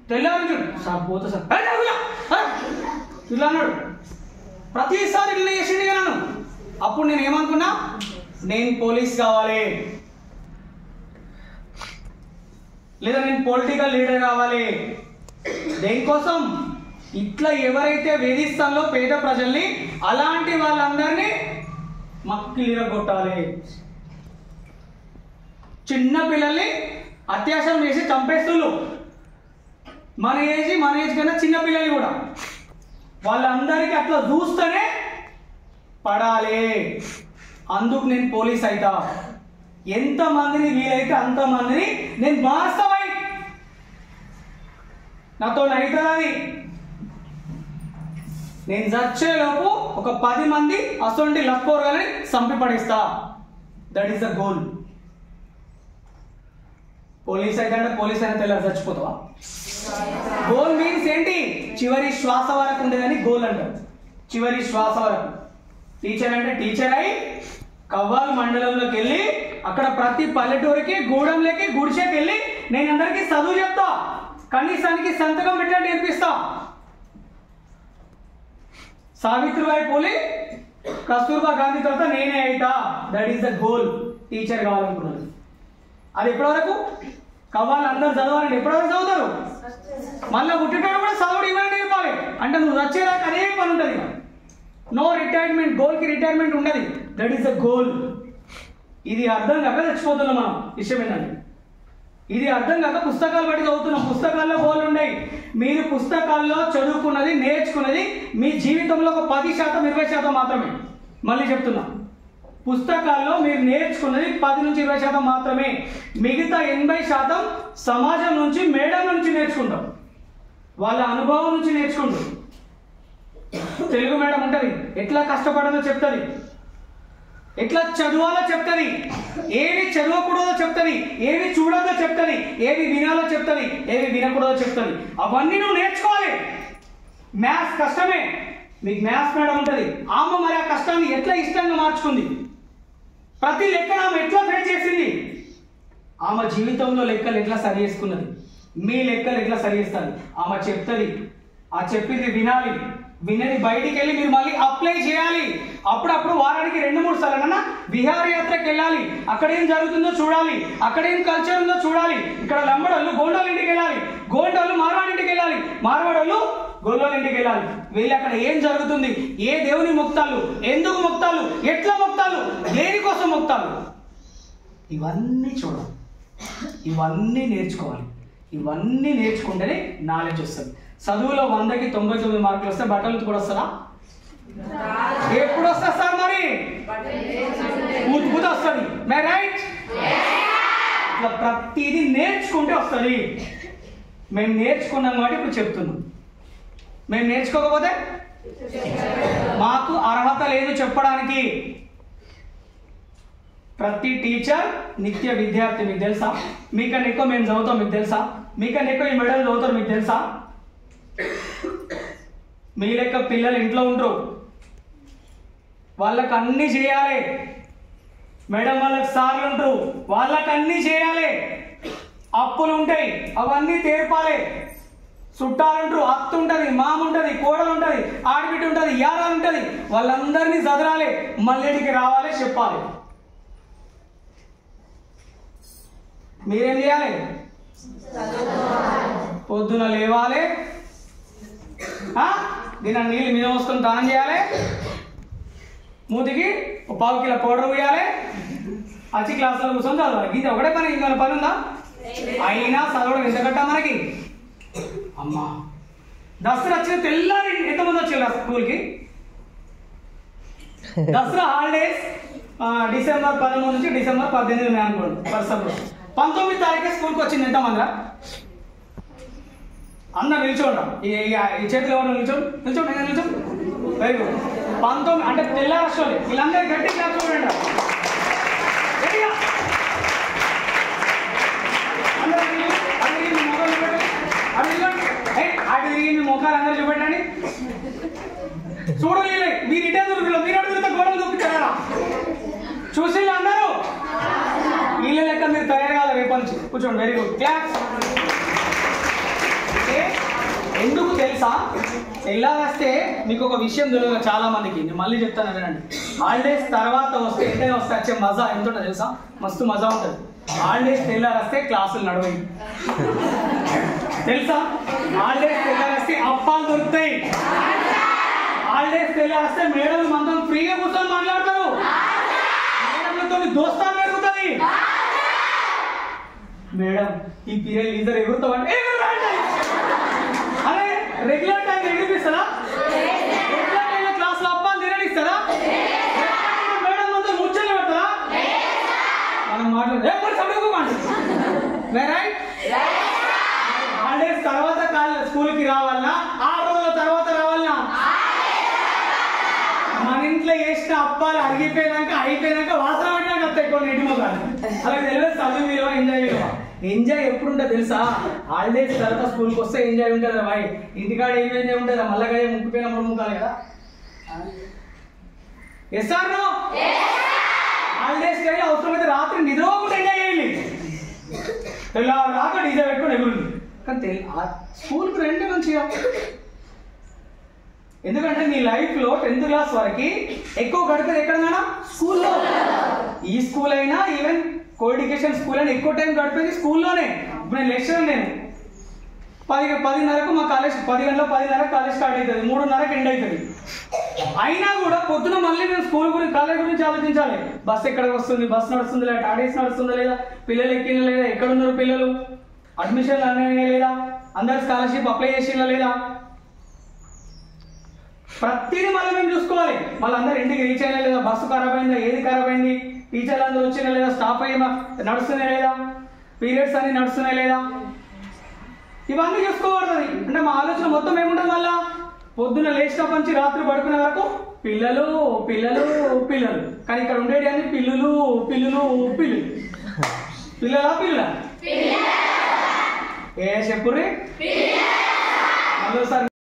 తెల్లారు సార్ పోతా సార్ ఇట్లా అన్నాడు. ప్రతిసారి ఇట్లా చేసిండుగా నన్ను. అప్పుడు నేను ఏమనుకున్నా, నేను పోలీస్ కావాలి, లేదా నేను పొలిటికల్ లీడర్ కావాలి. దేనికోసం? ఇట్లా ఎవరైతే వేధిస్తాలో పేద ప్రజల్ని, అలాంటి వాళ్ళందరినీ మక్కిలిరగొట్టాలి. చిన్న పిల్లల్ని అత్యాచారం చేసి చంపేస్తున్నారు. మన ఏజ్ కన్నా చిన్న పిల్లలు కూడా. వాళ్ళందరికీ అట్లా చూస్తేనే పడాలి. అందుకు నేను పోలీస్ అయితా. ఎంతమందిని వీలైతే అంతమందిని నేను మారుస్తామై, నాతో అవుతుంది. నేను చచ్చేలోపు ఒక 10 మంది అసొంటి లక్కోరని చంపి పడేస్తా. That is the goal. Police అయితే అంటే పోలీస్ అయినా తెల్లారి చచ్చిపోతావా? గోల్ మీన్స్ ఏంటి? చివరి శ్వాస వరకు ఉండేదని గోల్ అంటారు. చివరి శ్వాస వరకు. టీచర్ అంటే టీచర్ అయి కవ్వాల్ మండలంలోకి వెళ్ళి అక్కడ ప్రతి పల్లెటూరికి, గూడెంలోకి, గుడిసెకి వెళ్ళి నేను అందరికీ చదువు చెప్తా. కనీసానికి సంతకం పెట్టినట్టు నేర్పిస్తా. సావిత్రిబాయి పూలే, కస్తూర్బా గాంధీ తర్వాత నేనే అయితా. That is the goal. Teacher కావాలనుకున్నది. అది ఎప్పటివరకు? కవ్వాలి అందరు చదవాలండి. ఎప్పటివరకు చదువుతారు? మళ్ళీ పుట్టేటప్పుడు కూడా చదువుడు ఇవన్నీ నేర్పాలి. అంటే నువ్వు వచ్చేదాకా అదే పని ఉంటుంది. No retirement. గోల్కి రిటైర్మెంట్ ఉండదు. That is the goal. ఇది అర్థం కాక చచ్చిపోతున్నాం మనం. విషయం ఏంటండి, ఇది అర్థం కాక పుస్తకాలు బట్టి చదువుతున్నాం. పుస్తకాల్లో గోల్ ఉన్నాయి. మీరు పుస్తకాల్లో చదువుకున్నది, నేర్చుకున్నది మీ జీవితంలో ఒక 10%, 20% మాత్రమే. మళ్ళీ చెప్తున్నా, పుస్తకాల్లో మీరు నేర్చుకున్నది 10 నుంచి 20% మాత్రమే. మిగతా 80% సమాజం నుంచి, మేడం నుంచి నేర్చుకుంటాం. వాళ్ళ అనుభవం నుంచి నేర్చుకుంటాం. తెలుగు మేడం ఉంటుంది, ఎట్లా కష్టపడాలో చెప్తుంది, ఎట్లా చదవాలో చెప్తుంది, ఏవి చదవకూడదో చెప్తుంది, ఏవి చూడదో చెప్తుంది, ఏవి వినాలో చెప్తుంది, ఏవి వినకూడదో చెప్తుంది. అవన్నీ నువ్వు నేర్చుకోవాలి. మ్యాథ్స్ కష్టమే, మీకు మ్యాథ్స్ మేడం ఉంటుంది. ఆమె మరి ఆ కష్టాన్ని ఎట్లా ఇష్టంగా మార్చుకుంది, ప్రతి లెక్కను ఆమె ఎట్లా ఫేస్ చేసింది, ఆమె జీవితంలో లెక్కలు ఎట్లా సరి చేసుకున్నది, మీ లెక్కలు ఎట్లా సరి చేస్తుంది ఆమె చెప్తుంది. ఆ చెప్పింది వినాలి. విన్నది బయటికి వెళ్ళి మీరు మళ్ళీ అప్లై చేయాలి. అప్పుడప్పుడు వారానికి 2-3 సార్లు విహారయాత్రకు వెళ్ళాలి. అక్కడ ఏం జరుగుతుందో చూడాలి, అక్కడ ఏం కల్చర్ ఉందో చూడాలి. ఇక్కడ లంబడోళ్ళు గోండోళ్ళ ఇంటికి వెళ్ళాలి, గోండోళ్ళు మార్వాడి ఇంటికి వెళ్ళాలి, మార్వాడోళ్ళు గొల్లోళ్ళ ఇంటికి వెళ్ళాలి. వెళ్ళి అక్కడ ఏం జరుగుతుంది, ఏ దేవుని మొక్తాలు, ఎందుకు మొక్తాలు, ఎట్లా మొక్తాలు, దేనికోసం మొక్తాలు, ఇవన్నీ చూడాలి. ఇవన్నీ నేర్చుకోవాలి. ఇవన్నీ నేర్చుకుంటేనే నాలెడ్జ్ వస్తుంది. చదువులో 100కి 99 మార్కులు వస్తే బట్టలు కూడా వస్తుందా? ఎప్పుడు వస్తా సార్? మరి ఉద్భుత వస్తుంది. మే రైట్? ఇట్లా ప్రతిదీ నేర్చుకుంటే వస్తుంది. మేము నేర్చుకున్నాం కాబట్టి ఇప్పుడు చెప్తున్నాం. మేము నేర్చుకోకపోతే మాకు అర్హత లేదు చెప్పడానికి. ప్రతి టీచర్ నిత్య విద్యార్థి. మీకు తెలుసా? మీకన్నా ఎక్కువ మేము చదువుతాం. మీకు తెలుసా? మీకన్నా ఎక్కువ ఈ మెడల్ చదువుతారు. మీకు తెలుసా? మీ లెక్క పిల్లలు ఇంట్లో ఉంటారు, వాళ్ళకి అన్నీ చేయాలి. మేడం వాళ్ళకి సార్లు ఉంటారు, వాళ్ళకి అన్నీ చేయాలి. అప్పులు ఉంటాయి, అవన్నీ తీర్పాలి. చుట్టాలు ఉంటారు, అత్త ఉంటుంది, మామ ఉంటుంది, కోడలు ఉంటుంది, ఆడబిడ్డ ఉంటుంది, యారాలు ఉంటుంది. వాళ్ళందరినీ చదరాలి, మళ్ళీడికి రావాలి, చెప్పాలి. మీరేం చేయాలి? పొద్దున లేవాలి, దీని నీళ్ళు మీద వస్తుని దానం చేయాలి, మూతికి 1/4 కిలో పౌడర్ వేయాలి, వచ్చి క్లాసులో కూర్చొని చదవాలి. ఇది ఒకటే పని, ఇంకొక పని ఉందా? అయినా చదవడం ఎంత కట్టా మనకి? అమ్మా, దసరా వచ్చిన తెల్లారి ఎంతమంది వచ్చారు స్కూల్కి? దసరా హాలిడేస్ డిసెంబర్ 13 నుంచి డిసెంబర్ 18 ఉన్నాయి అనుకోండి. 19 తారీఖు స్కూల్కి వచ్చింది ఎంతమందిరా? అందరు నిల్చోండి. ఈ చేతులు ఎవరు నిల్చోండి వెరీ గుడ్. 19 అంటే తెల్లారసోలే వీళ్ళందరూ గట్టి క్లాస్ చూడండి. అటు తిరిగి మీ ముఖాలు అందరూ చూపెట్టండి. చూడలే మీరు ఇటే దొరుకుతారు, మీరు అటు దొరికితే గోడలు దొరుకుతారా? చూసి అందరూ వీళ్ళ లెక్క మీరు తయారు కావాలి రేపటి నుంచి. కూర్చోండి. Very good class. ఎందుకు తెలుసా? ఎలా వస్తే మీకు ఒక విషయం తెలియదు చాలా మందికి, నేను మళ్ళీ చెప్తాను వినండి. హాలిడేస్ తర్వాత వస్తే ఎంతైనా వస్తే వచ్చే మజా ఎంత ఉంటుంది తెలుసా? మస్తు మజా ఉంటుంది. హాలిడేస్ తెల్లారి వస్తే క్లాసులు నడవయి తెలుసా? హాలిడేస్ తెల్లారి వస్తే అప్పాలు దొరుకుతాయి. హాలిడేస్ తెల్లారి వస్తే మేడలు మనతో ఫ్రీగా కూర్చొని మాట్లాడతారు. మేడంలతో దోస్తాను పెరుగుతుంది. మేడం ఈ పీరియడ్ లీజర్ ఎగురుతామంటే అరే రెగ్యులర్ టైం ఎగిరిపిస్తారా? రెగ్యులర్ టైంలో క్లాస్లో అప్పాలు తిరగనిస్తారా? మేడం అంతా ముచ్చట్లు పెడతారా? మనం మాట్లాడే హాలిడేస్ తర్వాత స్కూల్కి రావాలన్నా 6 రోజుల తర్వాత రావాలన్నా? మన ఇంట్లో వేసిన అప్పాలు అయిపోయినాక వాసన పడినాక వస్తాయి కొన్ని ఇంటి మొక్కలు. అలా తెలియదు చదువు విలువ ఎంజాయ్ విలువ. ఎంజాయ్ ఎప్పుడు ఉంటుంది తెలుసా? హాలిడేస్ తర్వాత స్కూల్కి వస్తే ఎంజాయ్ ఉంటుంది. బాయ్ ఇంటికాడ ఏం ఎంజాయ్ ఉంటుంది? మళ్ళీ ముక్కుపోయిన 3 ముఖాలు కదా. Yes or no? హాలిడేస్ కానీ అవసరమైతే రాత్రి నిద్రపోకుండా ఎంజాయ్ చేయండి. రాక డీజే పెట్టుకుని ఎగురుంది. కానీ స్కూల్కి రండి మంచిగా. ఎందుకంటే నీ లైఫ్లో 10th క్లాస్ వరకు ఎక్కువ గడిపేది ఎక్కడన్నా? స్కూల్లో. ఈ స్కూల్ అయినా ఈవెన్ కో ఎడ్యుకేషన్ స్కూల్ అయినా ఎక్కువ టైం గడిపేది స్కూల్లోనే. ఇప్పుడు నేను లెక్చరర్, నేను 10:30కు మా కాలేజ్ 10 గంటల 10:30 కాలేజ్ స్టార్ట్ అవుతుంది, 3:30కి ఎండ్ అవుతుంది. అయినా కూడా పొద్దున మళ్ళీ మేము స్కూల్ గురించి కాలేజ్ గురించి ఆలోచించాలి. బస్ ఎక్కడికి వస్తుంది, బస్ నడుస్తుంది లేదా, టాడీస్ నడుస్తుందా లేదా, పిల్లలు ఎక్కిన లేదా, ఎక్కడున్నారు పిల్లలు, అడ్మిషన్లు అనే లేదా, అందరు స్కాలర్షిప్ అప్లై చేసినా లేదా, ప్రతిదీ మళ్ళీ మేము చూసుకోవాలి. మళ్ళీ అందరు ఇంటికి రీచ్ అయినా లేదా, బస్సు ఖరాబ్ అయిందా, ఏది ఖరాబ్ అయింది, టీచర్లు అందరూ వచ్చినా లేదా, స్టాఫ్ అయ్యా నడుస్తున్నాయి లేదా, పీరియడ్స్ అన్ని నడుస్తున్నాయి లేదా, ఇవన్నీ చూసుకోబడుతుంది. అంటే మా ఆలోచన మొత్తం ఏముంటుంది? మళ్ళా పొద్దున్న లేచినప్పటి నుంచి రాత్రి పడుకునే వరకు పిల్లలు పిల్లలు పిల్లలు. కానీ ఇక్కడ ఉండేది అన్ని పిల్లులు పిల్లులు పిల్లులు. పిల్లలా పిల్లలా? ఏ చెప్పుర్రి మళ్ళీ